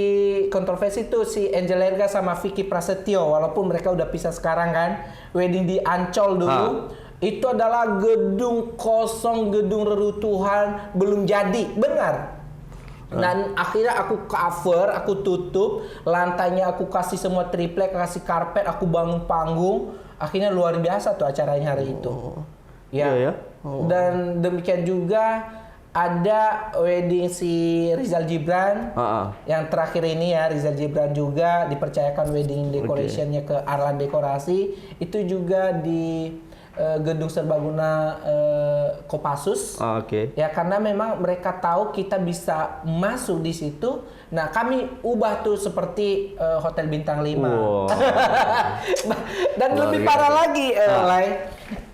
kontroversi tuh si Angel Erga sama Vicky Prasetyo, walaupun mereka udah pisah sekarang kan, wedding di Ancol dulu itu adalah gedung kosong, gedung reruntuhan, belum jadi, benar. Dan akhirnya aku cover, aku tutup lantainya, aku kasih semua triplek, kasih karpet, aku bangun panggung, akhirnya luar biasa tuh acaranya hari itu. Iya. Dan demikian juga ada wedding si Rizal Gibran yang terakhir ini ya, Rizal Gibran juga dipercayakan wedding decorationnya ke Arlan Dekorasi, itu juga di gedung serbaguna Kopassus. Ya karena memang mereka tahu kita bisa masuk di situ. Nah kami ubah tuh seperti hotel bintang 5. Wow. Dan lebih parah lagi,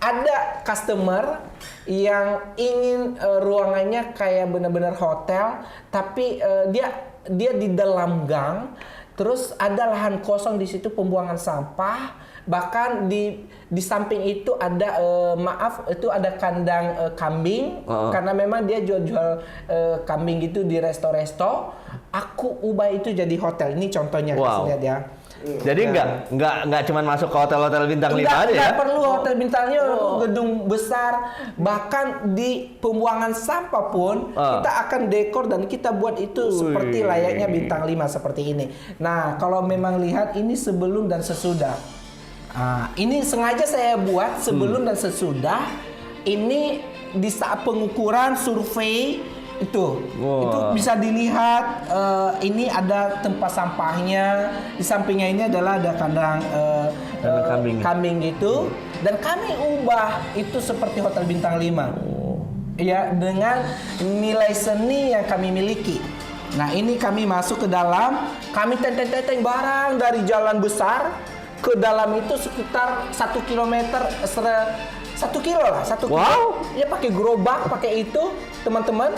ada customer yang ingin ruangannya kayak benar-benar hotel, tapi dia di dalam gang, terus ada lahan kosong di situ pembuangan sampah, bahkan di samping itu ada itu ada kandang kambing, karena memang dia jual kambing gitu di resto-resto. Aku ubah itu jadi hotel. Ini contohnya, kasih lihat ya. Jadi nggak cuma masuk ke hotel-hotel bintang 5 aja ya? Nggak perlu hotel bintang 5, gedung besar, bahkan di pembuangan sampah pun kita akan dekor dan kita buat itu seperti layaknya bintang 5 seperti ini. Nah, kalau memang lihat ini sebelum dan sesudah. Ini sengaja saya buat sebelum dan sesudah. Ini di saat pengukuran survei itu bisa dilihat, ini ada tempat sampahnya, di sampingnya ini adalah ada kandang kambing gitu, dan kami ubah itu seperti hotel bintang 5 ya, dengan nilai seni yang kami miliki. Nah ini kami masuk ke dalam, kami tenteng-tenteng barang dari jalan besar ke dalam itu sekitar 1 kilometer, 1 kilo lah, 1 kilo. Ya pakai gerobak, pakai itu teman-teman,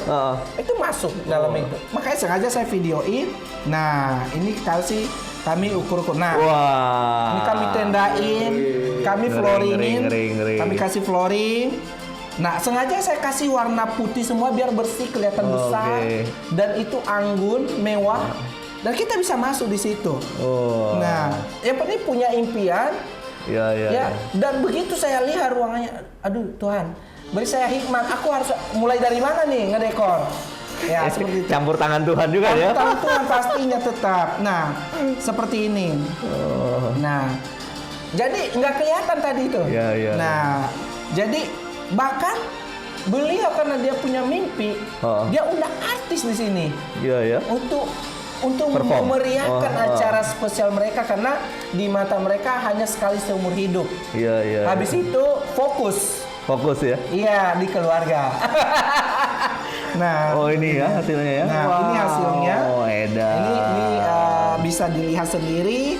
itu masuk dalam itu. Makanya sengaja saya videoin. Nah ini kami ukur-ukur. Nah ini kami tendain, kami flooringin, kami kasih flooring. Nah sengaja saya kasih warna putih semua biar bersih, kelihatan besar, dan itu anggun, mewah. Dan kita bisa masuk di situ. Nah, yang penting punya impian. Ya. Dan begitu saya lihat ruangannya, aduh Tuhan, beri saya hikmat. Aku harus mulai dari mana nih ngedekor? Ya, seperti itu. Campur tangan Tuhan juga ya. Campur tangan Tuhan pastinya tetap. Nah, seperti ini. Nah, jadi nggak kelihatan tadi itu. Nah, jadi bahkan beliau karena dia punya mimpi, dia undang artis di sini. Untuk untuk memeriahkan acara spesial mereka karena di mata mereka hanya sekali seumur hidup. Iya. Habis itu fokus ya. iya di keluarga. Nah, ini ya hasilnya ya. Nah, ini hasilnya. Oh, edan. Ini bisa dilihat sendiri.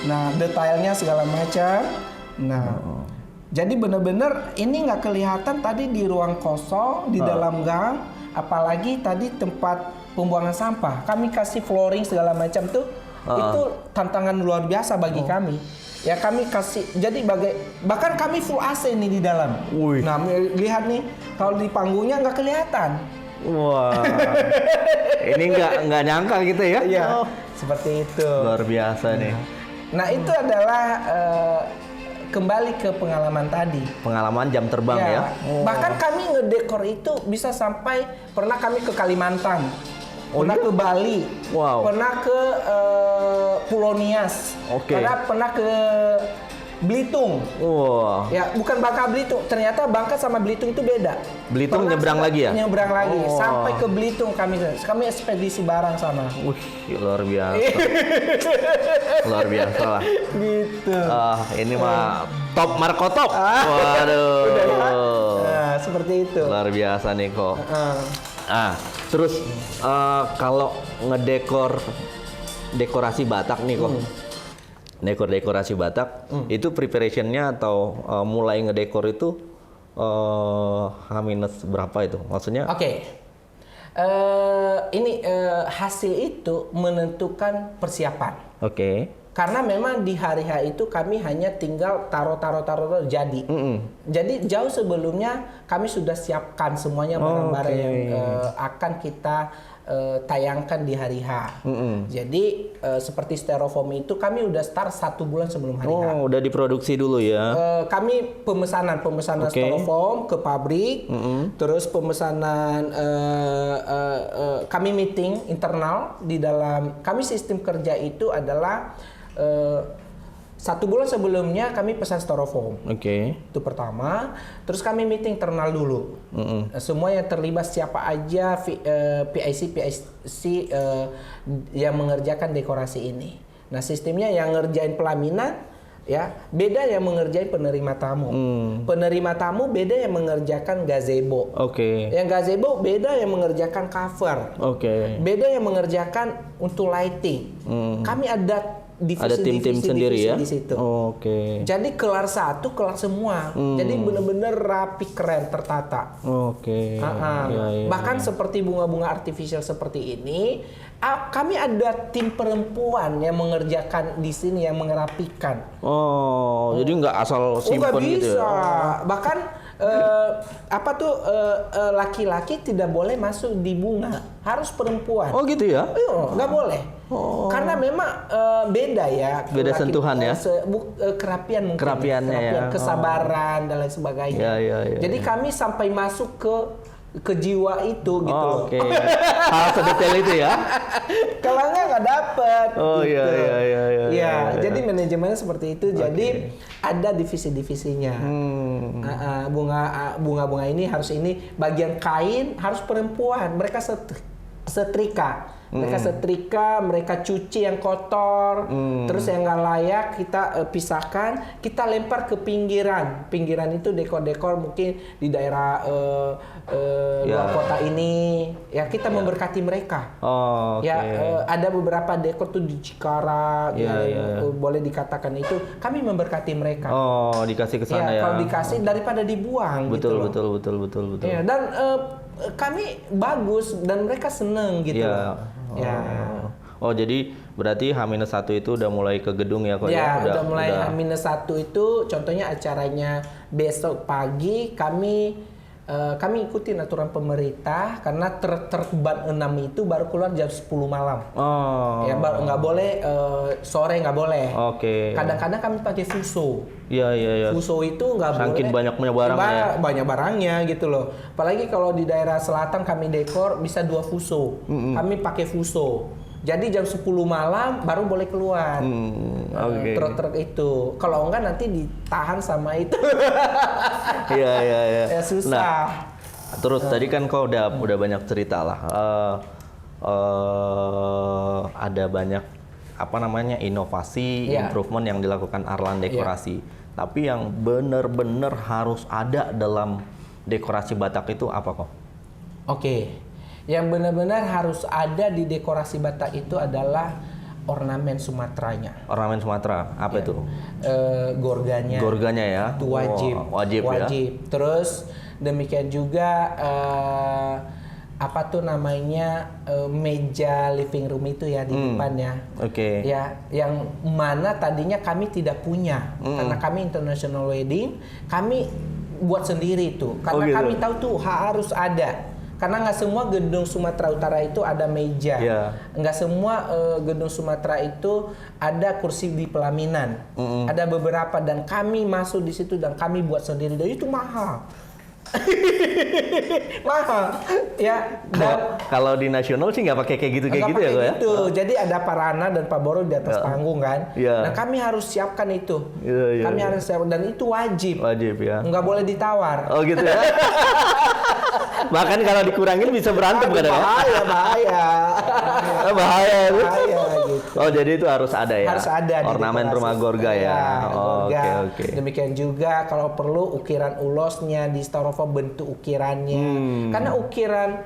Nah, detailnya segala macam. Nah, jadi benar-benar ini nggak kelihatan tadi di ruang kosong di dalam gang, apalagi tadi tempat pembuangan sampah. Kami kasih flooring segala macam tuh, itu tantangan luar biasa bagi kami. Ya kami kasih, jadi bahkan kami full AC nih di dalam. Wih. Nah, lihat nih, kalau di panggungnya nggak kelihatan. Wah, ini nggak nyangka gitu ya? Iya, seperti itu. Luar biasa nih. Nah itu adalah kembali ke pengalaman tadi. Pengalaman jam terbang ya? Bahkan kami ngedekor itu bisa sampai pernah kami ke Kalimantan, pernah ke Bali, pernah ke Pulau Nias, pernah ke Belitung. Wah. Ya, bukan Bangka Belitung. Ternyata Bangka sama Belitung itu beda. Belitung nyebrang lagi ya? Nyebrang lagi. Sampai ke Belitung kami ekspedisi barang sama. Wih, luar biasa. Luar biasa lah. Gitu. Ini mah top Marco top. Waduh. Udah ya? Nah, seperti itu. Luar biasa nih kok. Terus kalau ngedekor dekorasi Batak nih kok. Dekorasi Batak itu preparationnya atau mulai ngedekor itu H- berapa itu? Maksudnya? Oke. Ini hasil itu menentukan persiapan. Oke. Karena memang di hari H itu kami hanya tinggal taruh jadi. Jadi jauh sebelumnya kami sudah siapkan semuanya barang-barang yang akan kita tayangkan di hari H. Jadi seperti styrofoam itu kami udah start 1 bulan sebelum hari H. Udah diproduksi dulu ya? Kami pemesanan styrofoam ke pabrik, terus pemesanan kami meeting internal di dalam kami sistem kerja itu adalah 1 bulan sebelumnya kami pesan styrofoam. Itu pertama. Terus kami meeting internal dulu. Semua yang terlibat siapa aja PIC yang mengerjakan dekorasi ini. Nah sistemnya yang ngerjain pelaminan ya beda yang mengerjain penerima tamu. Penerima tamu beda yang mengerjakan gazebo. Yang gazebo beda yang mengerjakan cover. Beda yang mengerjakan untuk lighting. Kami ada tim-tim sendiri ya di situ. Jadi kelar satu kelar semua. Jadi benar-benar rapi, keren, tertata. Bahkan seperti bunga-bunga artificial seperti ini, kami ada tim perempuan yang mengerjakan di sini yang merapikan. Jadi nggak asal simpen gitu ya? Bahkan laki-laki tidak boleh masuk di bunga, harus perempuan. Gitu ya? Nggak boleh. Karena memang beda ya. Beda sentuhan ya? Kerapian mungkin. Kerapiannya ya. Kesabaran dan lain sebagainya. Jadi kami sampai masuk ke jiwa itu gitu loh. Hal sedetail itu ya? Kalau nggak dapet. Gitu. Iya. Jadi manajemennya seperti itu. Jadi ada divisi-divisinya. Bunga-bunga ini harus ini. Bagian kain harus perempuan. Mereka setrika. Mereka cuci yang kotor, terus yang nggak layak kita pisahkan, kita lempar ke pinggiran. Pinggiran itu dekor-dekor mungkin di daerah luar kota ini, ya kita memberkati mereka. Ada beberapa dekor tuh di Cikarang, boleh dikatakan itu kami memberkati mereka. Dikasih ke sana ya. Kalau dikasih daripada dibuang. Betul. Ya, dan kami bagus dan mereka seneng gitu. Jadi berarti H-1 itu udah mulai ke gedung ya kok ya? Udah mulai H-1 itu contohnya acaranya besok pagi kami ikutin aturan pemerintah karena terban 6 itu baru keluar jam 10 malam. Ya nggak boleh sore nggak boleh. Kadang-kadang kami pakai fuso. Fuso itu nggak boleh. Saking banyaknya barangnya. Banyak barangnya gitu loh. Apalagi kalau di daerah selatan kami dekor bisa 2 fuso. Kami pakai fuso. Jadi jam 10 malam baru boleh keluar. Truk-truk itu. Kalau enggak nanti ditahan sama itu. Iya. Ya susah. Nah, terus tadi kan kau udah banyak cerita lah. ada banyak apa namanya inovasi, improvement yang dilakukan Arlan Dekorasi. Tapi yang benar-benar harus ada dalam dekorasi Batak itu apa kok? Oke, yang benar-benar harus ada di dekorasi Batak itu adalah ornamen Sumateranya. Ornamen Sumatera, apa itu? Gorganya. Gorganya ya? Itu wajib. Wajib ya? Terus demikian juga apa tuh namanya meja living room itu ya di depannya. Oke. Ya, yang mana tadinya kami tidak punya karena kami international wedding, kami buat sendiri itu karena gitu. kami tahu tuh harus ada. Karena nggak semua gedung Sumatera Utara itu ada meja, nggak semua gedung Sumatera itu ada kursi di pelaminan, ada beberapa dan kami masuk di situ dan kami buat sendiri dan itu mahal. Mahal ya. Kalau di nasional sih nggak pakai kayak gitu ya kok ya. Jadi ada Parana dan Pak Boro di atas panggung kan. Nah kami harus siapkan itu. Kami harus siapkan dan itu wajib. Wajib ya. Nggak boleh ditawar. Oh gitu ya. Bahkan kalau dikurangin bisa berantem kan ya? Bahaya gitu. Oh jadi itu harus ada ya? Harus ada. Ornamen rumah Gorga ya? Oke. Demikian juga kalau perlu ukiran ulosnya di styrofoam bentuk ukirannya. Karena ukiran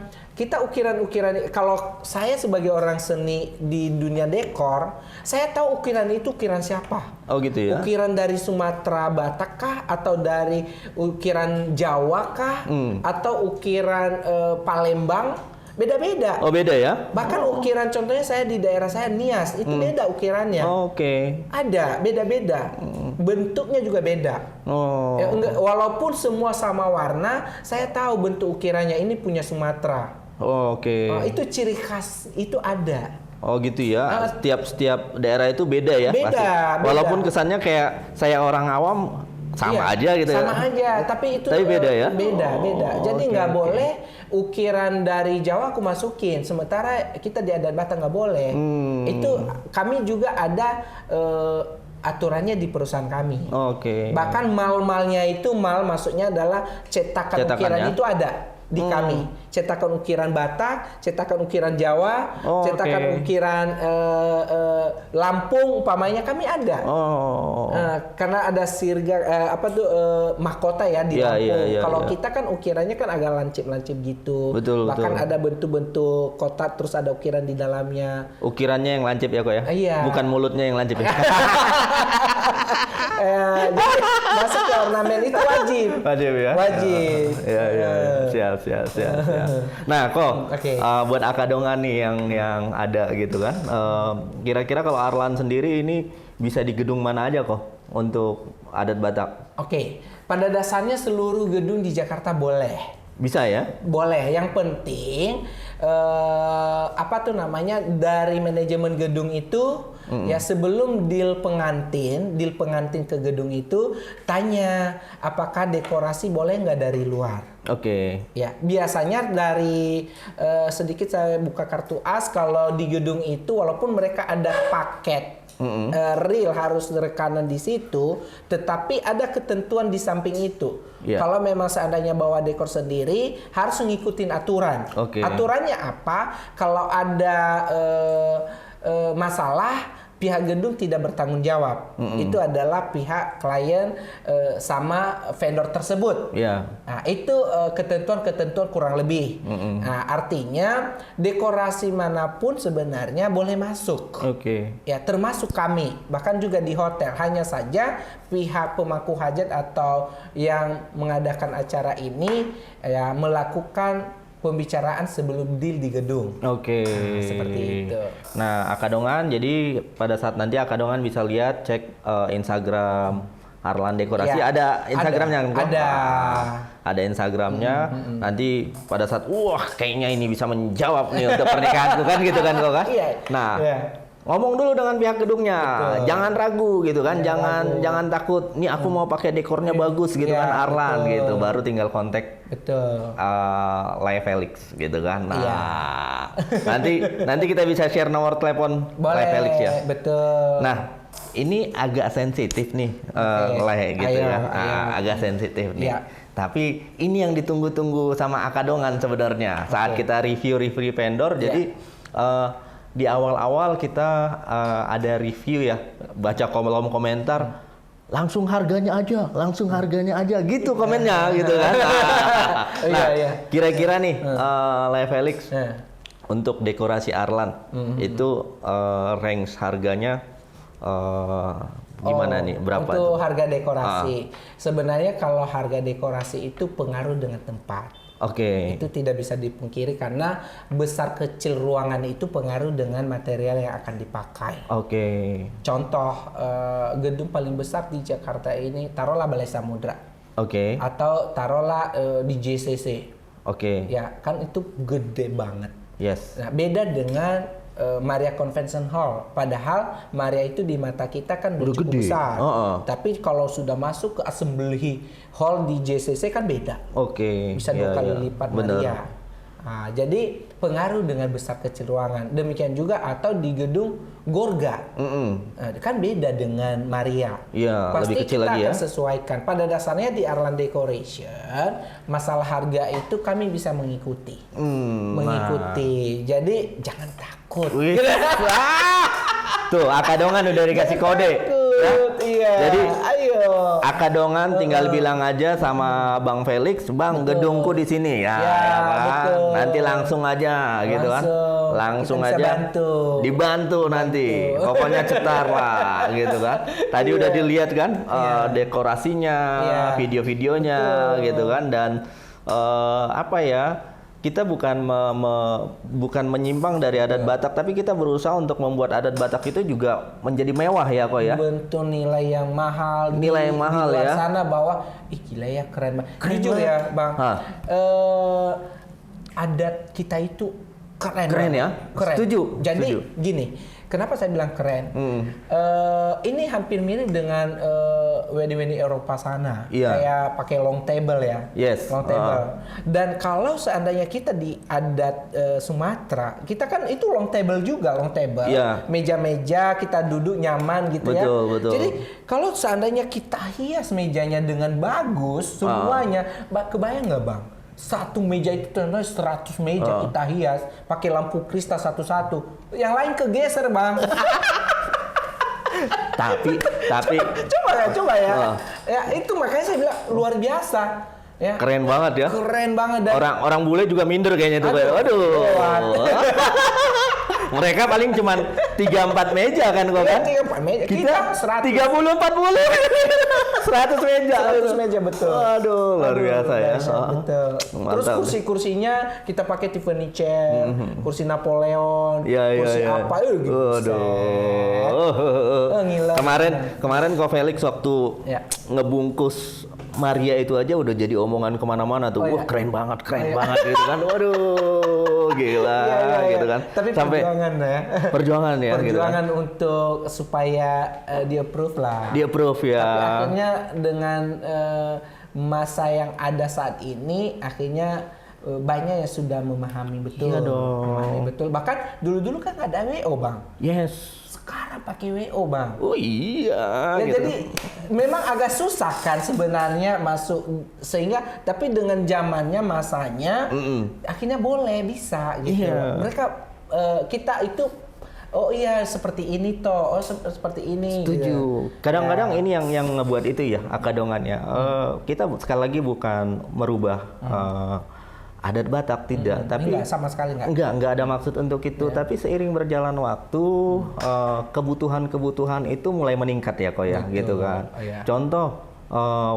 kalau saya sebagai orang seni di dunia dekor, saya tahu ukiran itu ukiran siapa. Oh gitu ya. Ukiran dari Sumatera Batak kah atau dari ukiran Jawa kah atau ukiran Palembang? Beda-beda. Oh beda ya? Bahkan ukiran contohnya saya di daerah saya Nias itu beda ukirannya. Oke. Ada beda-beda. Bentuknya juga beda. Ya, walaupun semua sama warna, saya tahu bentuk ukirannya ini punya Sumatera. Oke. Itu ciri khas itu ada. Oh gitu ya. Setiap daerah itu beda ya. Beda. Walaupun kesannya kayak saya orang awam sama aja gitu ya. Sama aja, tapi itu beda ya. Beda. Jadi nggak boleh ukiran dari Jawa aku masukin, sementara kita di adat Batak nggak boleh. Itu kami juga ada aturannya di perusahaan kami. Bahkan mal-malnya itu maksudnya adalah cetakan ukiran itu ada di kami. Cetakan ukiran Batak, cetakan ukiran Jawa, cetakan ukiran Lampung umpamanya kami ada. Karena ada sirga mahkota ya di Lampung. Kalau kita kan ukirannya kan agak lancip-lancip gitu. Bahkan ada bentuk-bentuk kotak terus ada ukiran di dalamnya. Ukirannya yang lancip ya kok ya? Iya. Bukan mulutnya yang lancip ya. Jadi masuk ke ornamen itu wajib. Wajib ya. Wajib. Siap. Nah, kok buat akadongan nih yang ada gitu kan. Kira-kira kalau Arlan sendiri ini bisa di gedung mana aja kok untuk adat Batak? Oke. Pada dasarnya seluruh gedung di Jakarta boleh. Bisa ya? Boleh. Yang penting dari manajemen gedung itu ya sebelum deal pengantin ke gedung itu tanya apakah dekorasi boleh nggak dari luar. Ya biasanya dari sedikit saya buka kartu as kalau di gedung itu walaupun mereka ada paket real harus rekanan di situ, tetapi ada ketentuan di samping itu. Kalau memang seandainya bawa dekor sendiri, harus ngikutin aturan. Aturannya apa? Kalau ada masalah, pihak gedung tidak bertanggung jawab. Itu adalah pihak klien sama vendor tersebut. Nah, itu ketentuan-ketentuan kurang lebih. Nah, artinya dekorasi manapun sebenarnya boleh masuk. Ya, termasuk kami. Bahkan juga di hotel. Hanya saja pihak pemangku hajat atau yang mengadakan acara ini ya melakukan pembicaraan sebelum deal di gedung. Nah, seperti itu. Nah, akadongan jadi pada saat nanti akadongan bisa lihat cek Instagram Arlan Dekorasi. Ada Instagramnya kan? Ada Instagramnya. Nanti pada saat kayaknya ini bisa menjawab nih untuk pernikahanku kan gitu kan kok kan? Nah, ngomong dulu dengan pihak gedungnya. Jangan ragu gitu kan. Jangan takut. Nih aku mau pakai dekornya bagus gitu kan Arlan gitu. Baru tinggal kontak Lai Felix gitu kan. Nah, nanti kita bisa share nomor telepon Lai Felix ya. Nah, ini agak sensitif nih Lai gitu ya. Agak sensitif nih. Tapi ini yang ditunggu-tunggu sama akadongan sebenarnya saat kita review vendor. Jadi di awal-awal kita ada review ya, baca kolom komentar, langsung harganya aja gitu komennya gitu kan. Nah, kira-kira nih Le Felix untuk dekorasi Arlan itu range harganya gimana nih, berapa untuk harga dekorasi? Sebenarnya kalau harga dekorasi itu pengaruh dengan tempat. Oke. Itu tidak bisa dipungkiri karena besar kecil ruangan itu pengaruh dengan material yang akan dipakai. Oke. Contoh gedung paling besar di Jakarta ini taruhlah Balai Samudra. Oke. Atau taruhlah di JCC. Oke. Ya, kan itu gede banget. Yes. Nah, beda dengan Maria Convention Hall. Padahal Maria itu di mata kita kan udah cukup gede. besar. Tapi kalau sudah masuk ke Assembly Hall di JCC kan beda. Oke. Bisa 2 kali lipat Maria. Nah, jadi pengaruh dengan besar kecil ruangan. Demikian juga atau di gedung Gorga. Kan beda dengan Maria. Iya, Pasti lebih kecil kita lagi akan ya. sesuaikan. Pada dasarnya di Arlan Decoration, masalah harga itu kami bisa mengikuti. Mengikuti. Jadi jangan takut. Wih. Tuh, Akadongan udah dikasih kode. Iya. Jadi ayo. Akadongan tinggal bilang aja sama Bang Felix, Bang, gedungku di sini ya, kan? betul. Nanti langsung aja gitu kan. Langsung Kita bisa aja bantu. dibantu nanti. Pokoknya cetar lah gitu kan. Tadi udah dilihat kan dekorasinya, video-videonya gitu kan, dan apa ya? Kita bukan bukan menyimpang dari adat Batak, tapi kita berusaha untuk membuat adat Batak itu juga menjadi mewah ya kok ya. Bentuk nilai yang mahal. Nilai yang mahal di luar ya. sana bahwa gila ya keren banget. Jujur ya Bang. Adat kita itu keren ya. Keren. Setuju. Jadi gini, kenapa saya bilang keren? Ini hampir mirip dengan wedding-wedding Eropa sana. Kayak pakai long table ya. Yes. Long table. Dan kalau seandainya kita di adat Sumatera, kita kan itu long table juga, long table. Meja-meja kita duduk nyaman gitu ya. Betul. Jadi kalau seandainya kita hias mejanya dengan bagus semuanya, kebayang nggak Bang? Satu meja itu contohnya 100 meja kita hias pakai lampu kristal satu-satu. Yang lain kegeser Bang. tapi coba ya. Ya itu makanya saya bilang luar biasa. Ya. Keren banget ya. Keren banget. Dan orang bule juga minder kayaknya tuh. Aduh. Mereka paling cuman 3-4 meja kan kok kan? 3-4 meja. Kita 30-40. 100 meja. 100 meja betul. Aduh, luar biasa ya. Betul. Terus kursi-kursinya kita pakai Tiffany chair, kursi Napoleon, kursi apa gitu. Aduh. Kemarin kok Felix waktu ngebungkus Maria itu aja udah jadi omongan kemana-mana tuh. Wah keren banget gitu kan. Waduh, gila gitu kan. Tapi sampai perjuangan ya. Perjuangan gitu kan? Untuk supaya di approve lah. Di approve ya. Tapi akhirnya dengan masa yang ada saat ini akhirnya banyak yang sudah memahami betul. Iya dong. Memahami betul. Bahkan dulu kan nggak ada WO Bang. Yes. Sekarang pakai WO Bang. Oh iya. Ya, gitu. jadi memang agak susah kan sebenarnya masuk sehingga tapi dengan zamannya masanya akhirnya boleh bisa gitu. Mereka kita itu seperti ini toh, seperti ini. Setuju. Gitu. Kadang-kadang ini yang ngebuat itu ya Akadongannya. Kita sekali lagi bukan merubah adat Batak tidak, tapi enggak sama sekali enggak ada maksud untuk itu. Tapi seiring berjalan waktu kebutuhan itu mulai meningkat ya kok ya, gitu kan. Contoh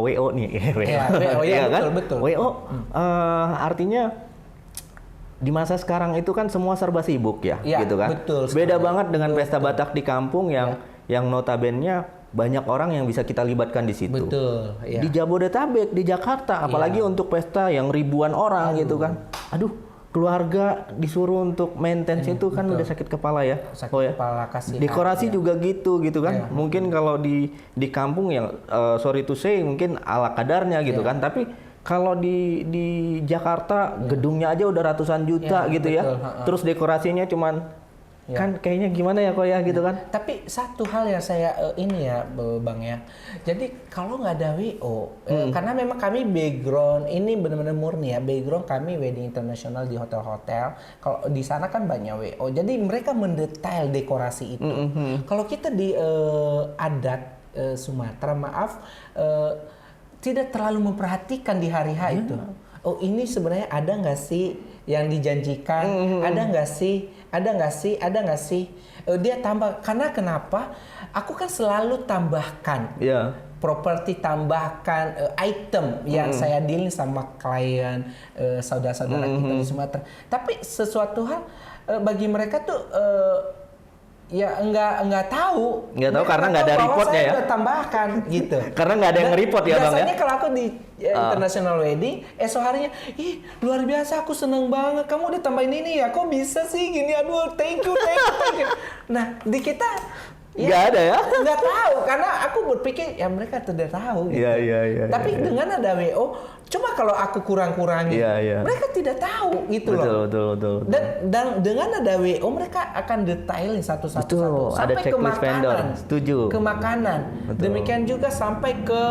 WO nih, WO ya, betul. WO artinya di masa sekarang itu kan semua serba sibuk ya, gitu kan. Betul, beda banget dengan pesta Batak di kampung yang notabene banyak orang yang bisa kita libatkan di situ. Betul. Di Jabodetabek, di Jakarta, apalagi untuk pesta yang ribuan orang gitu kan. Aduh, keluarga disuruh untuk maintenance itu kan udah sakit kepala ya. Sakit kepala kasih. Dekorasi juga gitu kan. Mungkin kalau di kampung yang sorry to say mungkin ala kadarnya gitu kan. Tapi kalau di Jakarta gedungnya aja udah ratusan juta gitu ya. Terus dekorasinya cuman kan kayaknya gimana ya kok ya gitu kan. Tapi satu hal yang saya ini ya Bang ya. Jadi kalau nggak ada WO, karena memang kami background ini benar-benar murni ya, background kami wedding internasional di hotel-hotel. Kalau di sana kan banyak WO, jadi mereka mendetail dekorasi itu. Kalau kita di adat Sumatera, maaf, tidak terlalu memperhatikan di hari H itu. Oh ini sebenarnya ada nggak sih yang dijanjikan? Ada nggak sih? Ada nggak sih? Dia tambah, karena kenapa? Aku kan selalu tambahkan. Properti, tambahkan item yang saya deal sama klien, saudara-saudara kita di Sumatera. Tapi sesuatu hal bagi mereka tuh ya nggak tahu. Nggak tahu karena nggak ada reportnya ya. Udah tambahkan gitu. Karena nggak ada yang nge-report ya Bang ya. Biasanya kalau aku di international wedding, esok harinya, ih luar biasa, aku seneng banget. Kamu udah tambahin ini ya, kok bisa sih gini? Aduh, thank you. Nah di kita nggak ada ya? Nggak tahu, karena aku berpikir ya mereka tidak tahu gitu. Tapi dengan ada WO, coba kalau aku kurang-kurangin, mereka tidak tahu gitu loh. Betul. Dan dengan ada WO, mereka akan detailin satu-satu sampai ke makanan. Vendor. Setuju. Ke makanan. Betul. Demikian juga sampai ke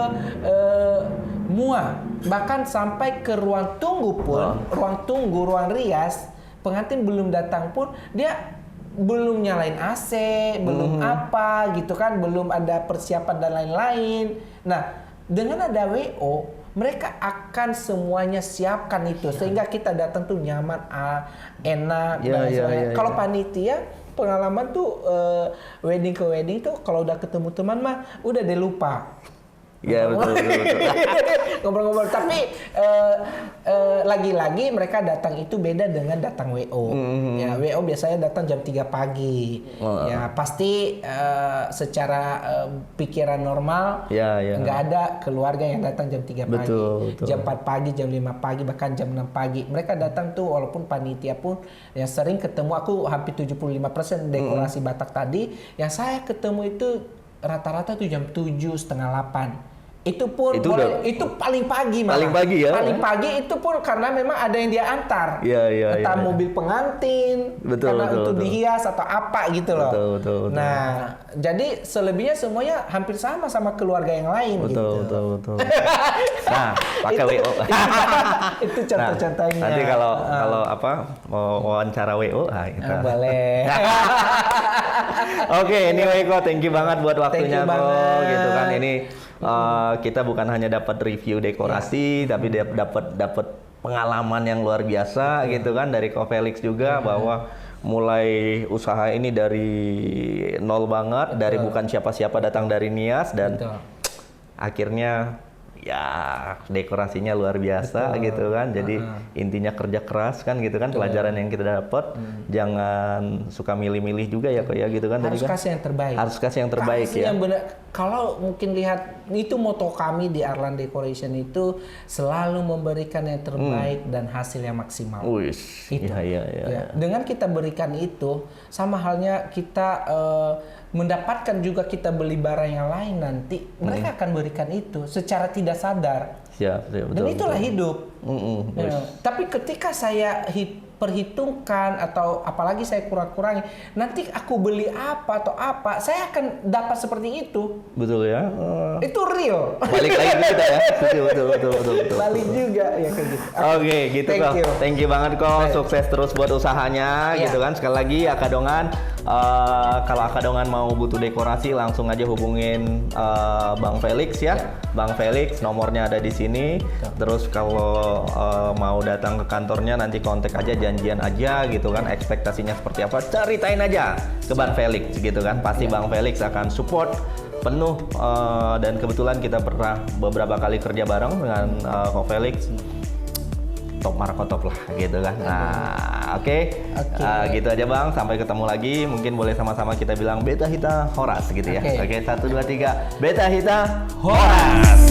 MUA, bahkan sampai ke ruang tunggu pun, ruang rias, pengantin belum datang pun dia belum nyalain AC, belum apa gitu kan, belum ada persiapan dan lain-lain. Nah, dengan ada WO, mereka akan semuanya siapkan itu sehingga kita datang tuh nyaman, enak dan sebagainya. Kalau panitia pengalaman tuh wedding ke wedding tuh kalau udah ketemu teman mah udah deh lupa. Ya betul. Ngobrol-ngobrol, tapi lagi-lagi mereka datang itu beda dengan datang WO. Ya WO biasanya datang jam 3 pagi. Ya pasti secara pikiran normal nggak ada keluarga yang datang jam 3 pagi. Betul. Jam 4 pagi, jam 5 pagi, bahkan jam 6 pagi. Mereka datang tuh walaupun panitia pun yang sering ketemu, aku hampir 75% dekorasi Batak tadi yang saya ketemu itu rata-rata tuh jam 7, setengah 8. Itu pun itu paling pagi malah. Paling pagi ya. Paling pagi itu pun karena memang ada yang dia antar. Entah mobil pengantin, karena untuk dihias atau apa gitu loh. Betul. Nah, jadi selebihnya semuanya hampir sama keluarga yang lain gitu. Betul. Nah, pakai WO. Itu contoh-contohnya. Nanti kalau mau wawancara WO, kita. Boleh. Oke, anyway kok thank you banget buat waktunya kok gitu kan. Ini kita bukan hanya dapat review dekorasi, tapi dapat pengalaman yang luar biasa gitu kan dari Ko Felix juga, bahwa mulai usaha ini dari nol banget, dari bukan siapa-siapa, datang dari nias dan akhirnya ya dekorasinya luar biasa gitu kan. Jadi intinya kerja keras kan gitu kan. Pelajaran yang kita dapat, jangan suka milih-milih juga ya kok ya gitu kan. Harus kasih yang terbaik. Harus kasih yang terbaik ya. Yang benar. Kalau mungkin lihat itu moto kami di Arlan Decoration itu selalu memberikan yang terbaik dan hasil yang maksimal. Iya. Dengan kita berikan itu, sama halnya kita mendapatkan juga kita beli barang yang lain nanti, mereka akan berikan itu secara tidak sadar. Betul, dan itulah hidup. Tapi ketika saya perhitungkan atau apalagi saya kurang-kurangi, nanti aku beli apa atau apa, saya akan dapat seperti itu. Betul ya. Itu real. Balik lagi ke kita ya. Betul. Balik juga ya kayak gitu. Oke, gitu kok. Thank you banget kok. Sukses terus buat usahanya gitu kan. Sekali lagi Akadongan, kalau Akadongan mau butuh dekorasi langsung aja hubungin Bang Felix ya. Bang Felix, nomornya ada di sini. Terus kalau mau datang ke kantornya nanti kontak aja, janjian aja gitu kan, ekspektasinya seperti apa, ceritain aja ke Bang Felix gitu kan. Pasti Bang Felix akan support penuh, dan kebetulan kita pernah beberapa kali kerja bareng dengan Ko Felix. Top Markotop lah gitu kan. Nah, oke. Gitu aja Bang, sampai ketemu lagi. Mungkin boleh sama-sama kita bilang Beta Hita Horas gitu ya. Oke, 1 2 3. Beta Hita Horas.